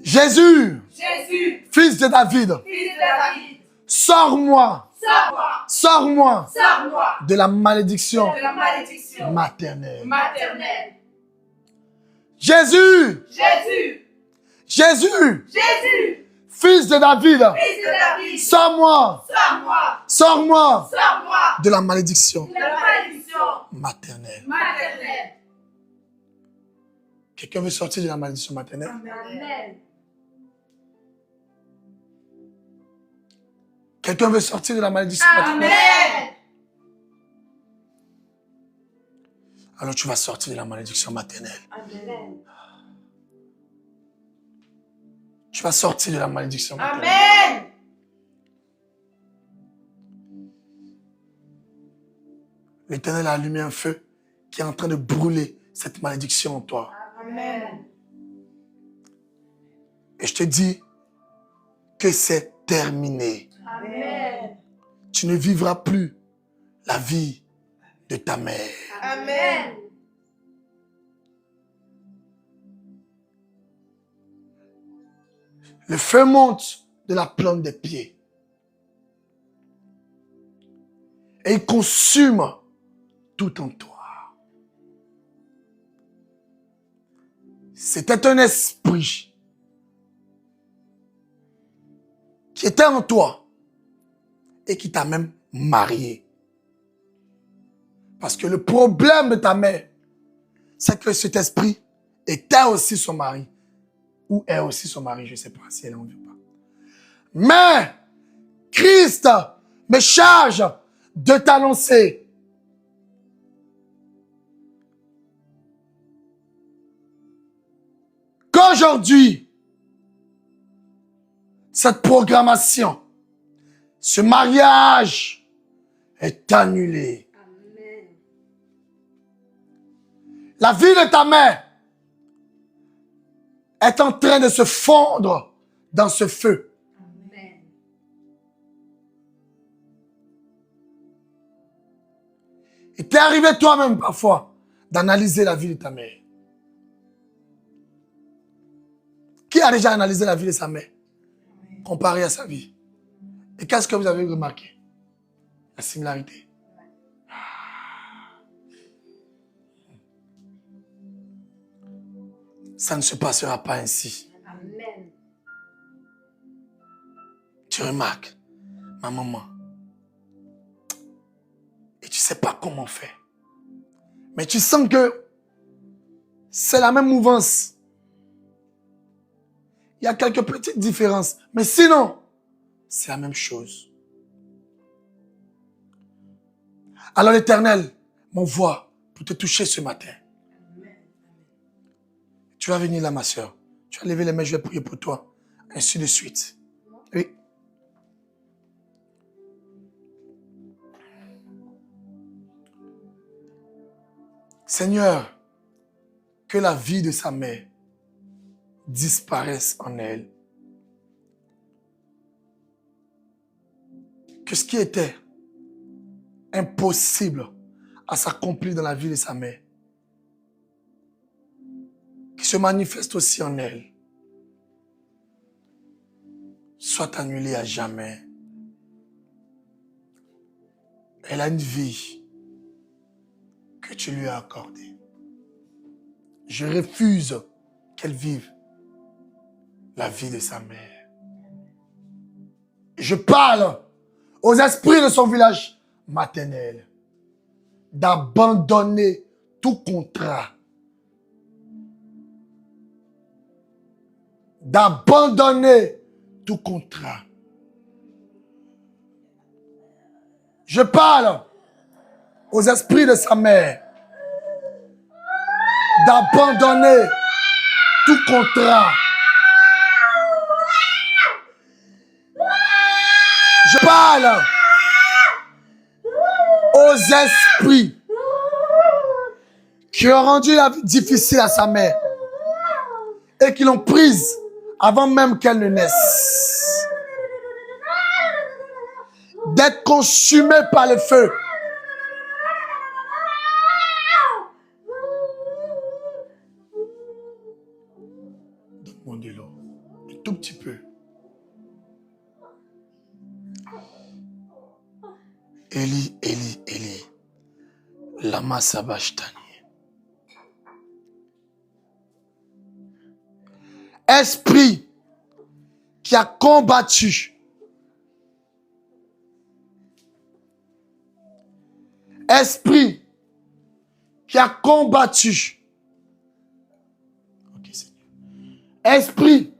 Jésus, Jésus, fils de David, fils de David, sors-moi, sors-moi, sors-moi sors-moi de la malédiction de la malédiction maternelle. maternelle. Jésus, Jésus, Jésus, Jésus, fils de David, fils de David, sors-moi, sors-moi, sors-moi sors-moi de la malédiction de la malédiction maternelle. maternelle. Quelqu'un veut sortir de la malédiction maternelle? Amen. Quelqu'un veut sortir de la malédiction maternelle? Amen. Alors tu vas sortir de la malédiction maternelle. Amen. Tu vas sortir de la malédiction maternelle. Amen. L'Éternel a allumé un feu qui est en train de brûler cette malédiction en toi. Amen. Et je te dis que c'est terminé. Amen. Tu ne vivras plus la vie de ta mère. Amen. Le feu monte de la plante des pieds. Et il consume tout en toi. C'était un esprit qui était en toi et qui t'a même marié. Parce que le problème de ta mère, c'est que cet esprit était aussi son mari. Ou est aussi son mari, je ne sais pas si elle en veut pas. Mais Christ me charge de t'annoncer qu'aujourd'hui, cette programmation, ce mariage est annulé. Amen. La vie de ta mère est en train de se fondre dans ce feu. Amen. Il t'est arrivé toi-même parfois d'analyser la vie de ta mère. Qui a déjà analysé la vie de sa mère comparée à sa vie? Et qu'est-ce que vous avez remarqué? La similarité. Ça ne se passera pas ainsi. Amen. Tu remarques, ma maman, et tu ne sais pas comment faire. Mais tu sens que c'est la même mouvance. Il y a quelques petites différences. Mais sinon, c'est la même chose. Alors l'Éternel m'envoie pour te toucher ce matin. Tu vas venir là, ma soeur. Tu vas lever les mains, je vais prier pour toi. Ainsi de suite. Oui. Seigneur, que la vie de sa mère disparaisse en elle. Que ce qui était impossible à s'accomplir dans la vie de sa mère, qui se manifeste aussi en elle, soit annulé à jamais. Elle a une vie que tu lui as accordée. Je refuse qu'elle vive la vie de sa mère. Je parle aux esprits de son village maternel d'abandonner tout contrat, d'abandonner tout contrat. Je parle aux esprits de sa mère d'abandonner tout contrat. Je parle aux esprits qui ont rendu la vie difficile à sa mère et qui l'ont prise avant même qu'elle ne naisse, d'être consumée par le feu. Donne-moi de l'eau, un tout petit peu. Eli, Eli, Eli, lama sabachthani. Esprit qui a combattu, esprit qui a combattu, ok, Seigneur. Esprit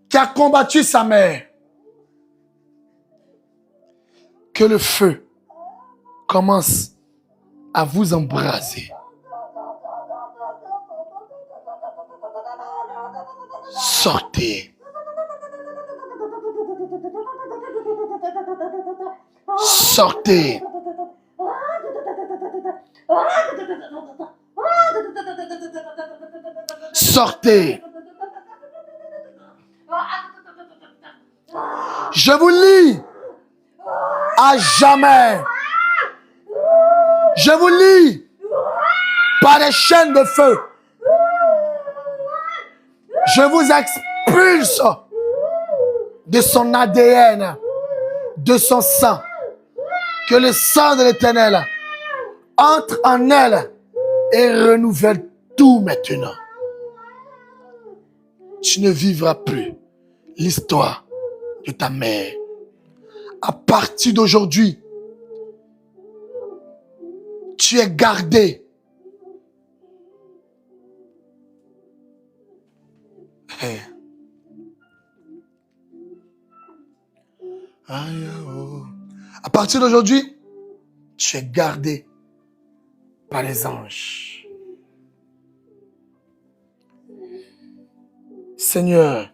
qui a combattu sa mère, que le feu commence à vous embraser. Sortez. Sortez. Sortez. Je vous lis à jamais. Je vous lis par les chaînes de feu. Je vous expulse de son ADN, de son sang. Que le sang de l'Éternel entre en elle et renouvelle tout maintenant. tu ne vivras plus l'histoire de ta mère. À partir d'aujourd'hui, tu es gardé. Hey. À partir d'aujourd'hui, tu es gardé par les anges. Seigneur,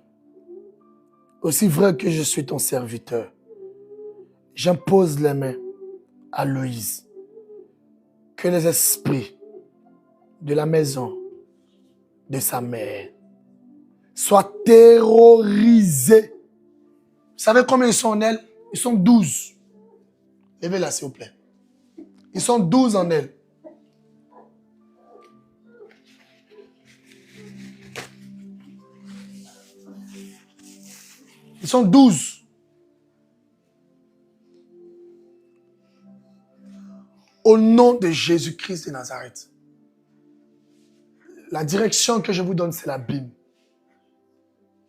aussi vrai que je suis ton serviteur, j'impose les mains à Louise. Que les esprits de la maison de sa mère soient terrorisés. Vous savez combien ils sont en elle? Ils sont 12. Levez-la, s'il vous plaît. Ils sont 12 en elle. Ils sont 12. Au nom de Jésus-Christ de Nazareth. La direction que je vous donne, c'est la Bible.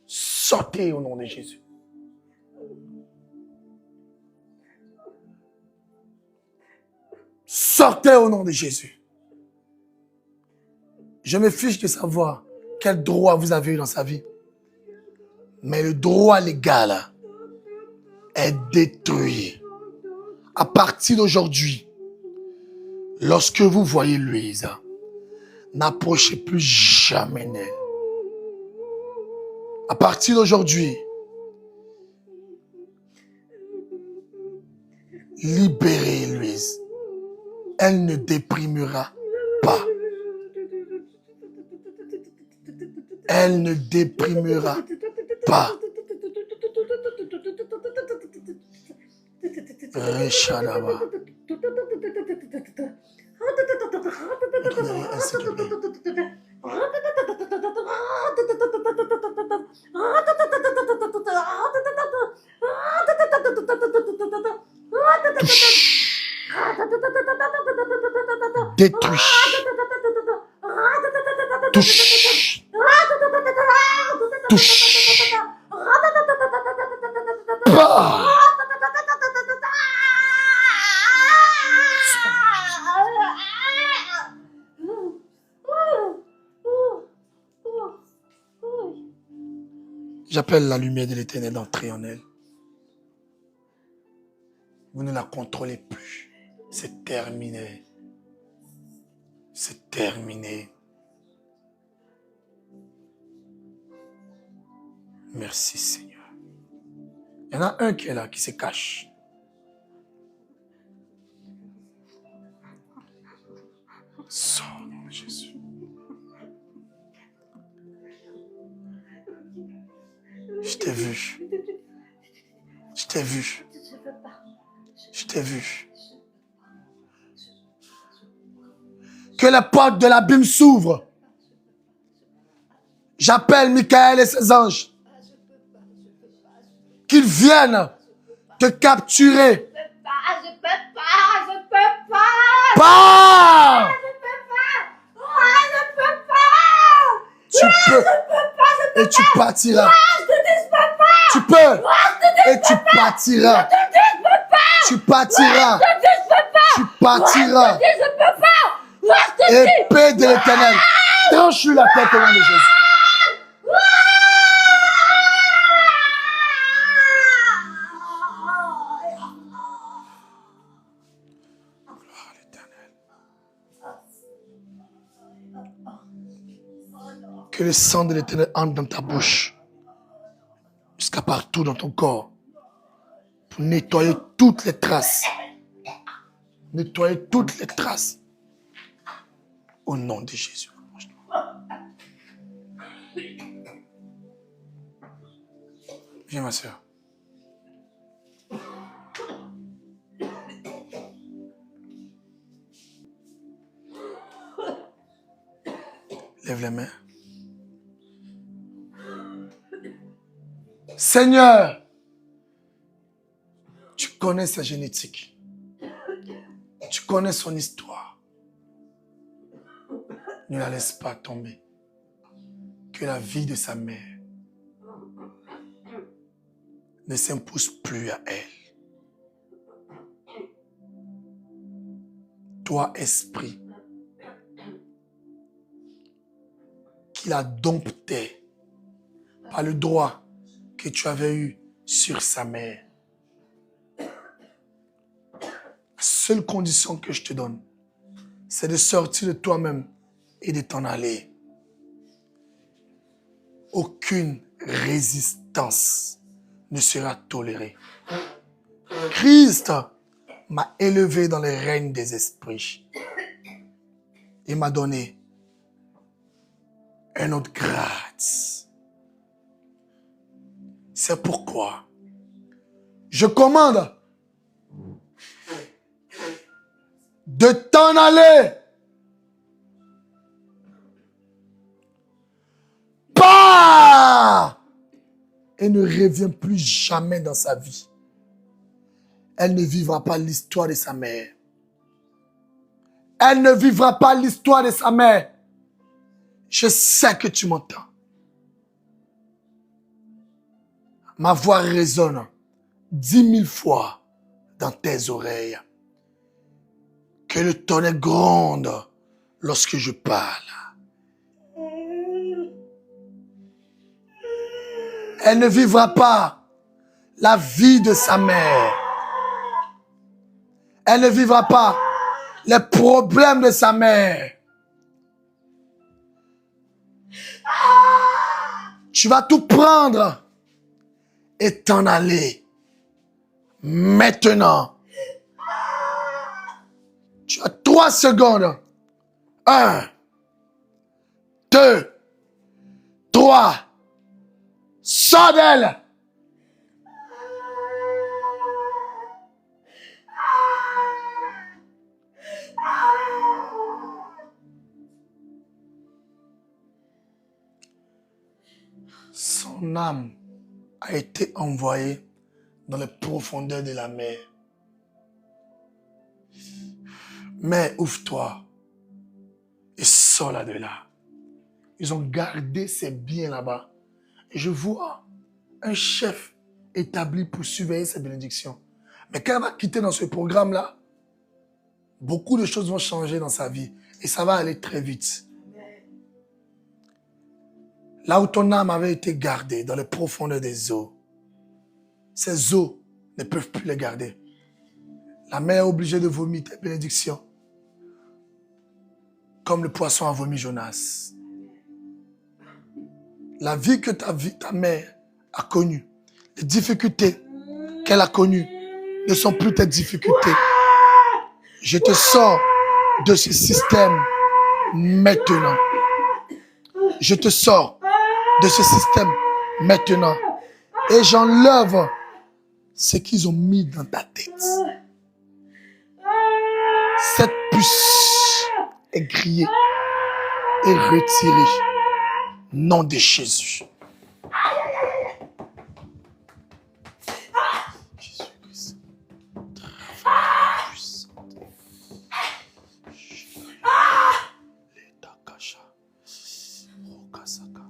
Sortez au nom de Jésus. Sortez au nom de Jésus. Je me fiche de savoir quel droit vous avez eu dans sa vie. Mais le droit légal est détruit. À partir d'aujourd'hui, lorsque vous voyez Louise, n'approchez plus jamais d'elle. À partir d'aujourd'hui, libérez Louise. Elle ne déprimera pas. Elle ne déprimera pas. Shadaba. Détruis. Touche. Touche. Bah. J'appelle la lumière de l'Éternel d'entrer en elle. Vous ne la contrôlez plus. C'est terminé. C'est terminé. Merci Seigneur. Il y en a un qui est là, qui se cache. Sors au nom de Jésus. Je t'ai vu. Je t'ai vu. Je t'ai vu. Que la porte de l'abîme s'ouvre. J'appelle Michael et ses anges. Qu'ils viennent te capturer. Je peux pas. Pars! Tu peux. Et tu partiras. Tu peux. Et tu partiras. Tu partiras. Tu partiras. Épée de l'Éternel. Tranche-lui la tête au nom de Jésus. Que le sang de l'Éternel entre dans ta bouche, jusqu'à partout dans ton corps, pour nettoyer toutes les traces. Nettoyer toutes les traces. Au nom de Jésus. Viens, ma soeur. Lève les mains. Seigneur, tu connais sa génétique. Tu connais son histoire. Ne la laisse pas tomber. Que la vie de sa mère ne s'impose plus à elle. Toi, esprit, qui la domptait par le droit que tu avais eu sur sa mère. La seule condition que je te donne, c'est de sortir de toi-même et de t'en aller. Aucune résistance ne sera tolérée. Christ m'a élevé dans les règnes des esprits et m'a donné un autre grade. C'est pourquoi je commande de t'en aller. Pars et ne reviens plus jamais dans sa vie. Elle ne vivra pas l'histoire de sa mère. Elle ne vivra pas l'histoire de sa mère. Je sais que tu m'entends. Ma voix résonne 10 000 fois dans tes oreilles. Que le tonnerre gronde lorsque je parle. Elle ne vivra pas la vie de sa mère. Elle ne vivra pas les problèmes de sa mère. Tu vas tout prendre et t'en aller. Maintenant. Tu as 3 secondes. 1, 2, 3. Sors d'elle. Son âme a été envoyée dans les profondeurs de la mer. Mais ouvre-toi et sors là de là. Ils ont gardé ses biens là-bas. Et je vois un chef établi pour surveiller cette bénédiction. Mais quand elle va quitter dans ce programme-là, beaucoup de choses vont changer dans sa vie. Et ça va aller très vite. Là où ton âme avait été gardée, dans les profondeurs des eaux, ces eaux ne peuvent plus les garder. La mer est obligée de vomir tes bénédictions. Comme le poisson a vomi Jonas. La vie que ta mère a connue, les difficultés qu'elle a connues ne sont plus tes difficultés. Je te sors de ce système maintenant. Je te sors de ce système maintenant. Et j'enlève ce qu'ils ont mis dans ta tête. Cette puce est grillée et retirée. Nom de Jésus. Jésus-Christ.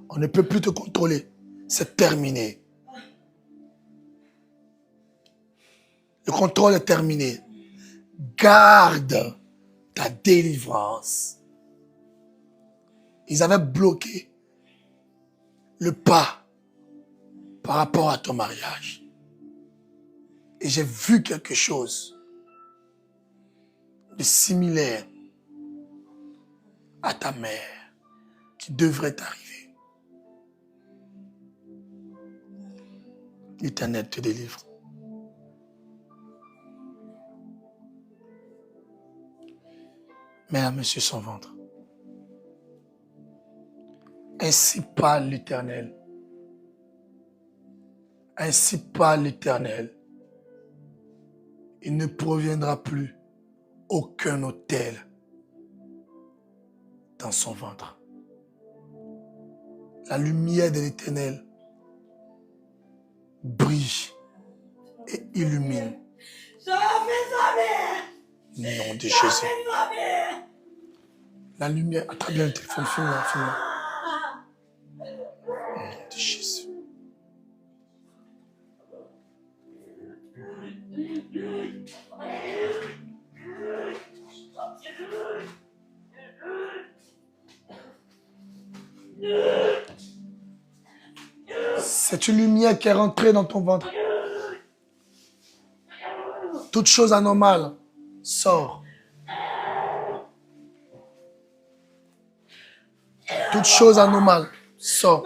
On ne peut plus te contrôler. C'est terminé. Le contrôle est terminé. Garde ta délivrance. Ils avaient bloqué le pas par rapport à ton mariage. Et j'ai vu quelque chose de similaire à ta mère qui devrait t'arriver. L'Éternel te délivre. Mets la main sur son ventre. Ainsi parle l'Éternel. Ainsi parle l'Éternel. Il ne proviendra plus aucun autel dans son ventre. La lumière de l'Éternel brille et illumine. Au nom de Jésus. La lumière. Attrape bien le téléphone, filme-la, filme-la. Au nom de Jésus. C'est une lumière qui est rentrée dans ton ventre. Toute chose anormale sort. Toute chose anormale sort.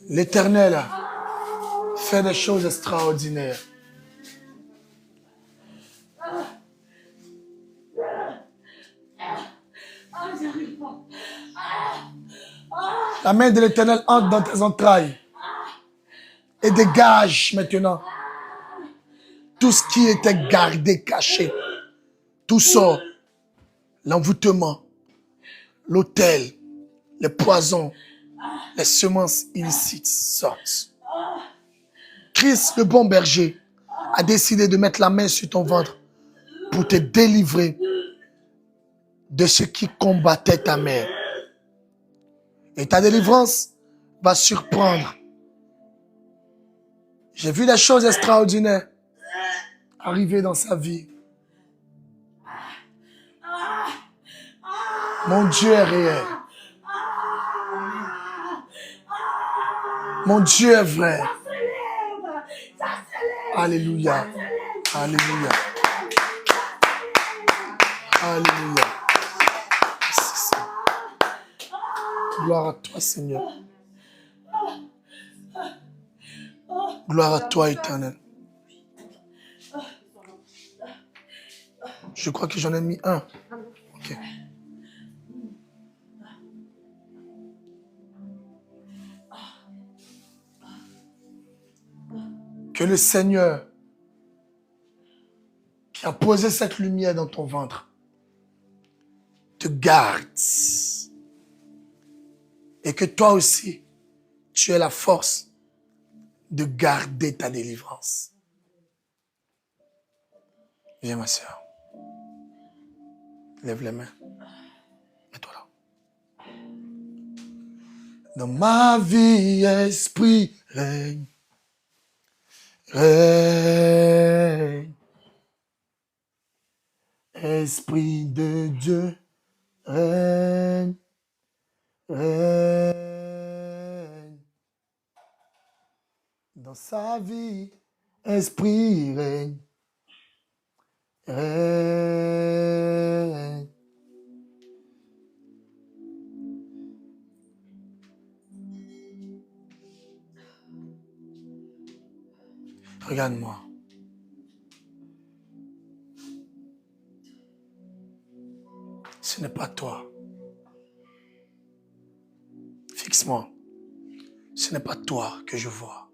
L'Éternel fait des choses extraordinaires. La main de l'Éternel entre dans tes entrailles et dégage maintenant tout ce qui était gardé, caché. Tout sort. L'envoûtement, l'autel, les poisons, les semences illicites sortent. Christ, le bon berger, a décidé de mettre la main sur ton ventre pour te délivrer de ce qui combattait ta mère. Et ta délivrance va surprendre. J'ai vu des choses extraordinaires arriver dans sa vie. Mon Dieu est réel. Mon Dieu est vrai. Alléluia. Alléluia. Alléluia. Gloire à toi, Seigneur. Gloire à toi, Éternel. Je crois que j'en ai mis un. Ok. Que le Seigneur qui a posé cette lumière dans ton ventre te garde. Et que toi aussi, tu aies la force de garder ta délivrance. Viens, ma soeur. Lève les mains. Mets-toi là. Dans ma vie, esprit règne. Règne. Esprit de Dieu, règne. Règne. Dans sa vie, esprit règne. Règne. Regarde-moi. Ce n'est pas toi. Fixe-moi. Ce n'est pas toi que je vois.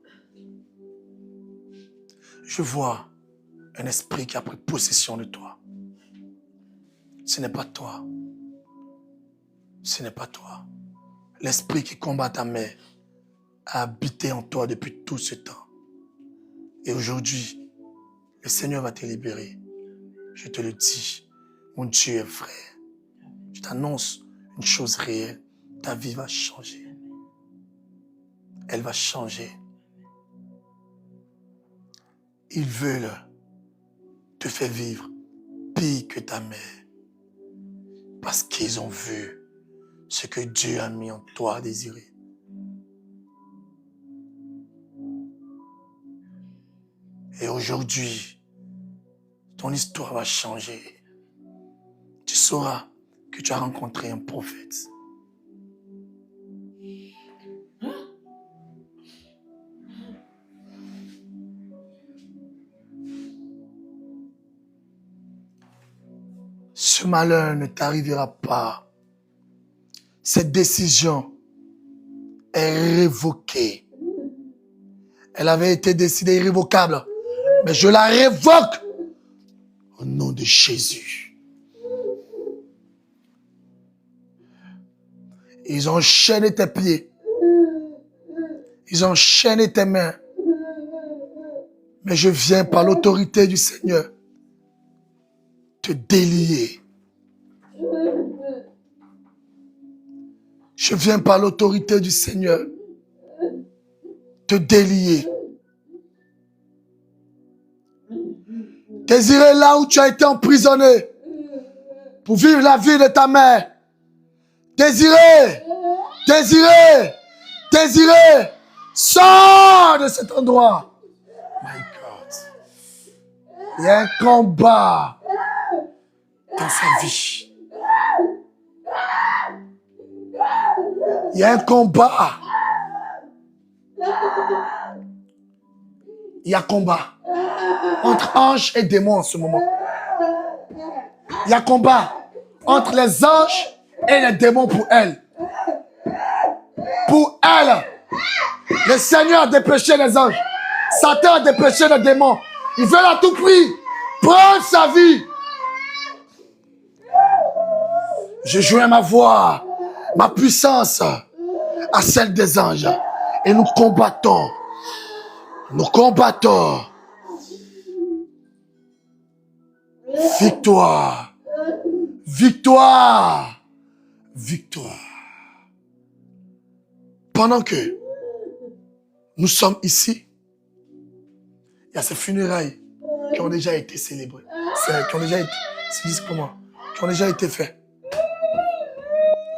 Je vois un esprit qui a pris possession de toi. Ce n'est pas toi. Ce n'est pas toi. L'esprit qui combat ta mère a habité en toi depuis tout ce temps. Et aujourd'hui, le Seigneur va te libérer. Je te le dis, mon Dieu est vrai. Je t'annonce une chose réelle. Ta vie va changer. Elle va changer. Ils veulent te faire vivre pire que ta mère. Parce qu'ils ont vu ce que Dieu a mis en toi à désirer. Et aujourd'hui, ton histoire va changer. Tu sauras que tu as rencontré un prophète. Ce malheur ne t'arrivera pas. Cette décision est révoquée. Elle avait été décidée irrévocable. Mais je la révoque au nom de Jésus. Ils ont enchaîné tes pieds. Ils ont enchaîné tes mains. Mais je viens par l'autorité du Seigneur te délier. Je viens par l'autorité du Seigneur te délier. Désiré là où tu as été emprisonné. pour vivre la vie de ta mère. Désiré, désiré, désiré, sors de cet endroit. My God. Il y a un combat dans sa vie. Il y a un combat. Il y a combat entre anges et démons en ce moment. Il y a combat entre les anges et les démons pour elle. Pour elle, le Seigneur a dépêché les anges. Satan a dépêché les démons. Il veut à tout prix prendre sa vie. Je joins ma voix, ma puissance à celle des anges. Et nous combattons. Nous combattons. Victoire. Victoire. Victoire. Pendant que nous sommes ici, il y a ces funérailles qui ont déjà été célébrées. Qui ont déjà été, qui ont déjà été faites.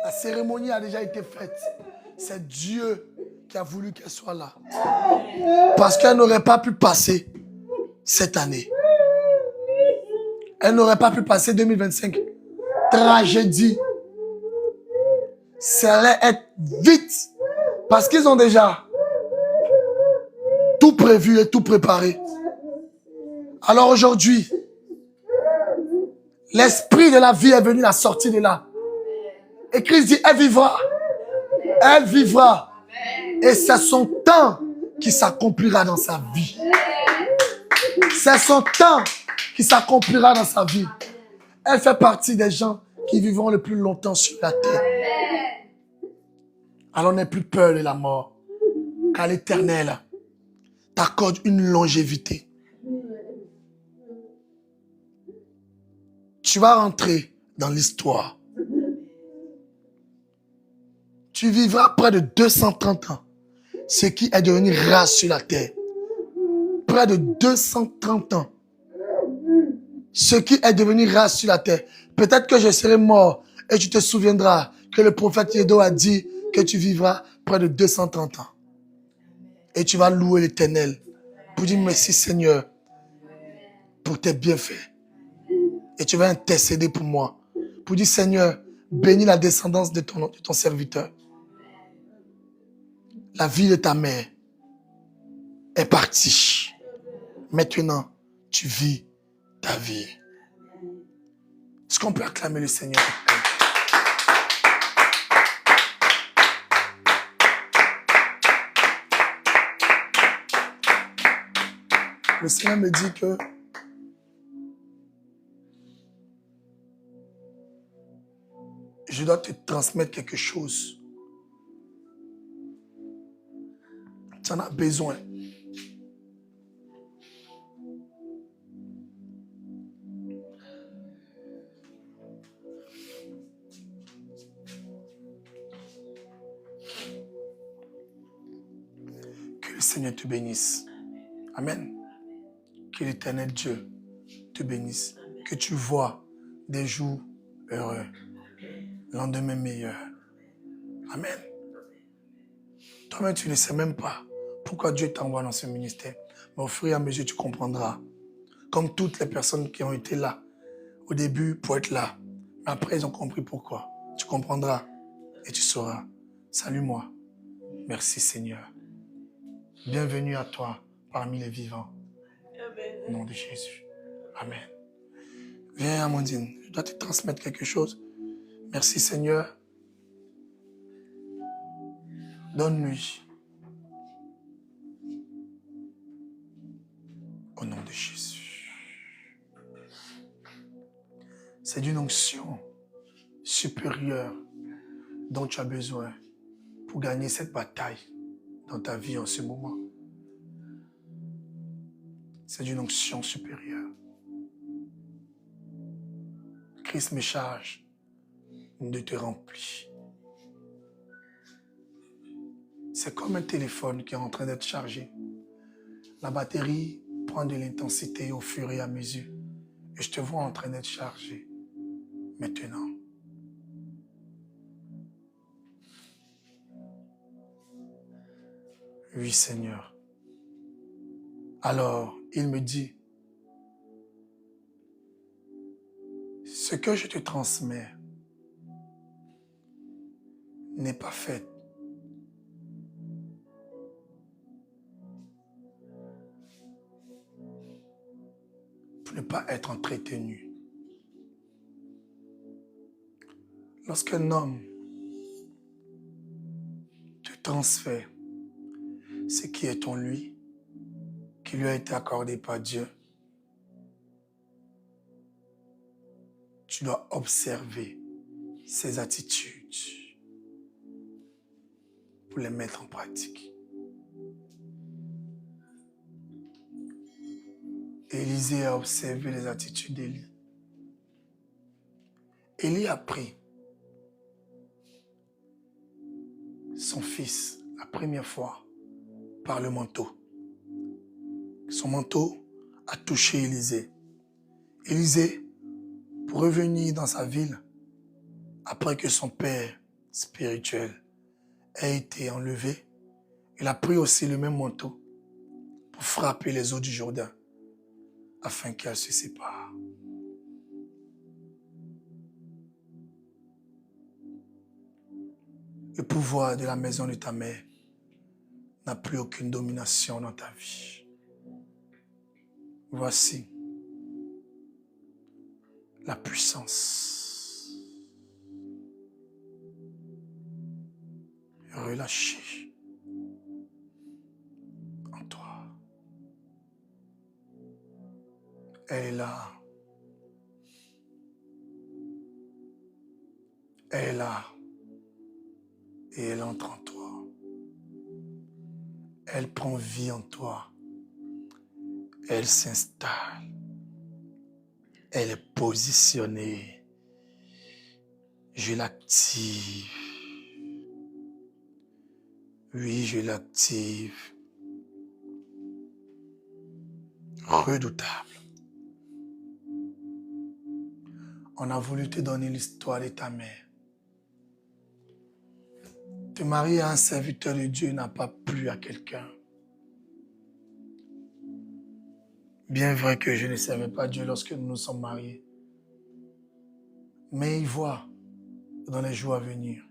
La cérémonie a déjà été faite. C'est Dieu qui a voulu qu'elle soit là. Parce qu'elle n'aurait pas pu passer cette année. Elle n'aurait pas pu passer 2025. Tragédie. Ça allait être vite. Parce qu'ils ont déjà tout prévu et tout préparé. Alors aujourd'hui, l'esprit de la vie est venu la sortir de là. Et Christ dit, elle vivra. Elle vivra. Et c'est son temps qui s'accomplira dans sa vie. C'est son temps qui s'accomplira dans sa vie. Elle fait partie des gens qui vivront le plus longtemps sur la terre. Alors n'aie plus peur de la mort, car l'Éternel t'accorde une longévité. Tu vas rentrer dans l'histoire. Tu vivras près de 230 ans, ce qui est devenu rare sur la terre. Près de 230 ans. Ce qui est devenu rare sur la terre. Peut-être que je serai mort et tu te souviendras que le prophète Yédo a dit que tu vivras près de 230 ans. Et tu vas louer l'Éternel pour dire merci Seigneur pour tes bienfaits. Et tu vas intercéder pour moi. Pour dire Seigneur, bénis la descendance de ton serviteur. La vie de ta mère est partie. Maintenant, tu vis ta vie. Est-ce qu'on peut acclamer le Seigneur? Le Seigneur me dit que je dois te transmettre quelque chose. Tu en as besoin. Que le Seigneur te bénisse. Amen. Que l'Éternel Dieu te bénisse. Que tu vois des jours heureux. Lendemain meilleur. Amen. Toi-même, tu ne sais même pas pourquoi Dieu t'envoie dans ce ministère. Mais au fur et à mesure, tu comprendras. Comme toutes les personnes qui ont été là, au début, pour être là. Mais après, ils ont compris pourquoi. Tu comprendras et tu sauras. Salue-moi. Merci Seigneur. Bienvenue à toi parmi les vivants. Au nom de Jésus. Amen. Viens, Amandine. Je dois te transmettre quelque chose. Merci Seigneur. Donne-lui. Au nom de Jésus. C'est d'une onction supérieure dont tu as besoin pour gagner cette bataille dans ta vie en ce moment. C'est d'une onction supérieure. Christ me charge de te remplir. C'est comme un téléphone qui est en train d'être chargé. La batterie prend de l'intensité au fur et à mesure. Et je te vois en train d'être chargé. Maintenant. Oui, Seigneur. Alors, il me dit, ce que je te transmets n'est pas fait pour ne pas être entretenu. Lorsqu'un homme te transfère ce qui est en lui, qui lui a été accordé par Dieu, tu dois observer ses attitudes pour les mettre en pratique. Élisée a observé les attitudes d'Élie. Élie a pris son fils la première fois par le manteau. Son manteau a touché Élisée. Élisée, pour revenir dans sa ville, après que son père spirituel ait été enlevé, il a pris aussi le même manteau pour frapper les eaux du Jourdain afin qu'elles se séparent. Le pouvoir de la maison de ta mère n'a plus aucune domination dans ta vie. Voici la puissance relâchée en toi. Elle est là. Elle est là. Et elle entre en toi. Elle prend vie en toi. Elle s'installe. Elle est positionnée. Je l'active. Oui, je l'active. Redoutable. On a voulu te donner l'histoire de ta mère. Te marier à un serviteur de Dieu n'a pas plu à quelqu'un. Bien vrai que je ne servais pas Dieu lorsque nous nous sommes mariés. Mais il voit dans les jours à venir.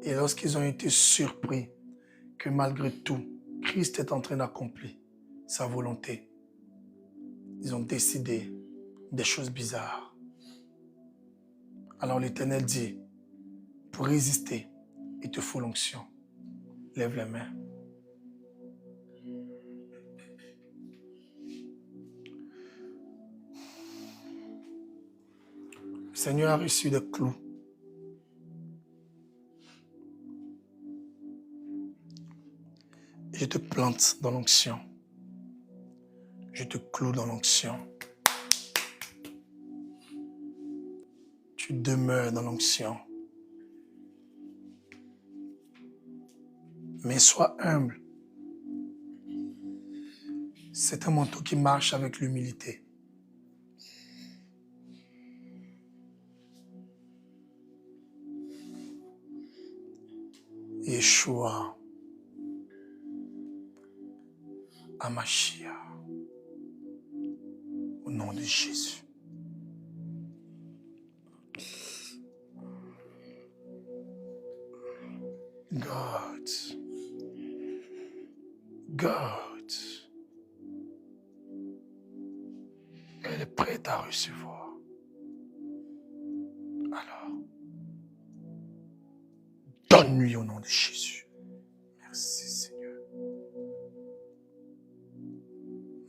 Et lorsqu'ils ont été surpris que malgré tout, Christ est en train d'accomplir sa volonté, ils ont décidé des choses bizarres. Alors l'Éternel dit, pour résister, il te faut l'onction. Lève les mains. Le Seigneur a reçu des clous. Je te plante dans l'onction. Je te cloue dans l'onction. Tu demeures dans l'onction. Mais sois humble. C'est un manteau qui marche avec l'humilité. Yeshua, Amashia, au nom de Jésus. God, elle est prête à recevoir. Alors, donne-lui au nom de Jésus. Merci Seigneur.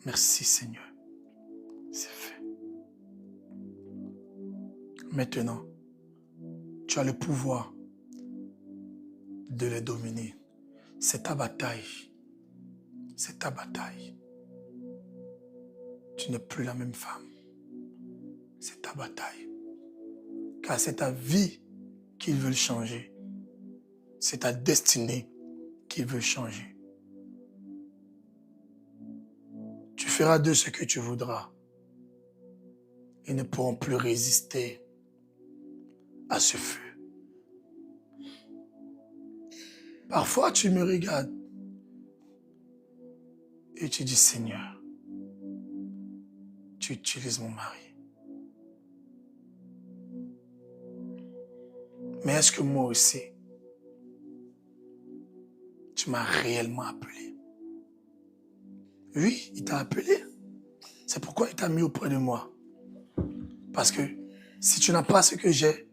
Merci Seigneur. C'est fait. Maintenant, tu as le pouvoir de les dominer. C'est ta bataille. C'est ta bataille. Tu n'es plus la même femme. C'est ta bataille. Car c'est ta vie qu'ils veulent changer. C'est ta destinée qu'ils veulent changer. Tu feras d'eux ce que tu voudras. ils ne pourront plus résister à ce feu. Parfois, tu me regardes et tu dis, Seigneur, tu utilises mon mari. Mais est-ce que moi aussi, tu m'as réellement appelé? Oui, il t'a appelé. C'est pourquoi il t'a mis auprès de moi. Parce que si tu n'as pas ce que j'ai,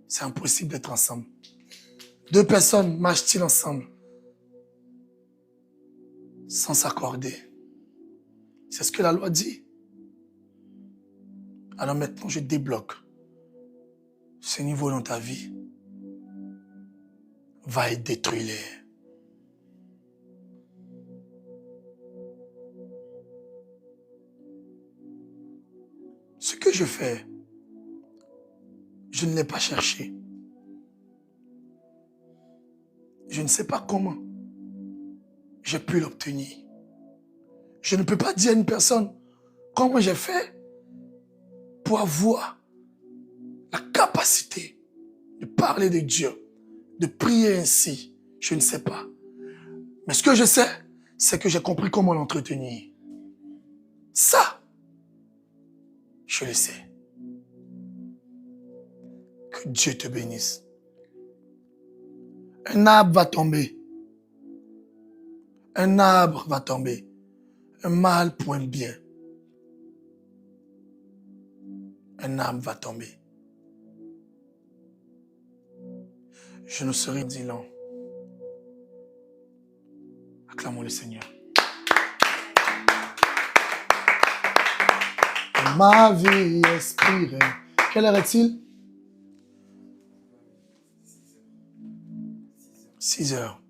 c'est impossible d'être ensemble. Deux personnes marchent-ils ensemble sans s'accorder? C'est ce que la loi dit. Alors maintenant, je débloque ce niveau dans ta vie. Va et détruis-les. Ce que je fais, je ne l'ai pas cherché. Je ne sais pas comment j'ai pu l'obtenir. Je ne peux pas dire à une personne comment j'ai fait pour avoir la capacité de parler de Dieu, de prier ainsi. Je ne sais pas. Mais ce que je sais, c'est que j'ai compris comment l'entretenir. Ça, je le sais. Que Dieu te bénisse. Un arbre va tomber. Un arbre va tomber. Un mal pour un bien. Un arbre va tomber. Je ne serai dit long. Acclamons le Seigneur. Ma vie expire. Quelle heure est-il? 6 heures.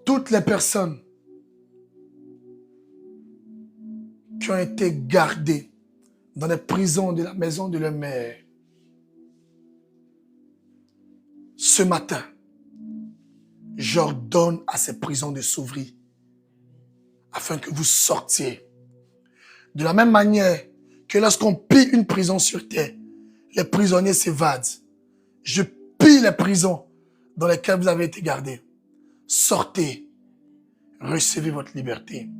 Toutes les personnes qui ont été gardées dans les prisons de la maison de leur mère, ce matin, j'ordonne à ces prisons de s'ouvrir afin que vous sortiez. De la même manière que lorsqu'on pille une prison sur terre, les prisonniers s'évadent. Je pille les prisons dans lesquelles vous avez été gardés. Sortez, recevez votre liberté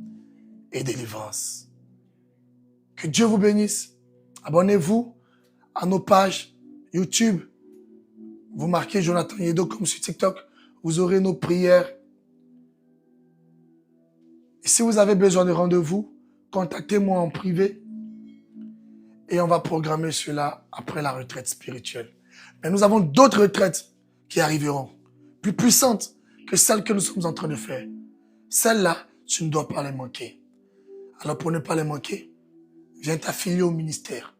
et délivrance. Que Dieu vous bénisse. Abonnez-vous à nos pages YouTube. Vous marquez Jonathan Yedo comme sur TikTok. Vous aurez nos prières. Et si vous avez besoin de rendez-vous, contactez-moi en privé. Et on va programmer cela après la retraite spirituelle. Mais nous avons d'autres retraites qui arriveront, plus puissantes que celles que nous sommes en train de faire. Celles-là, tu ne dois pas les manquer. Alors pour ne pas les manquer, viens t'affilier au ministère.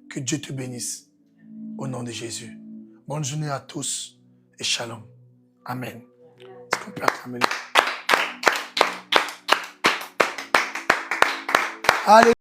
Que Dieu te bénisse. Au nom de Jésus. Bonne journée à tous et shalom. Amen. Est-ce qu'on peut acclamer? Allez.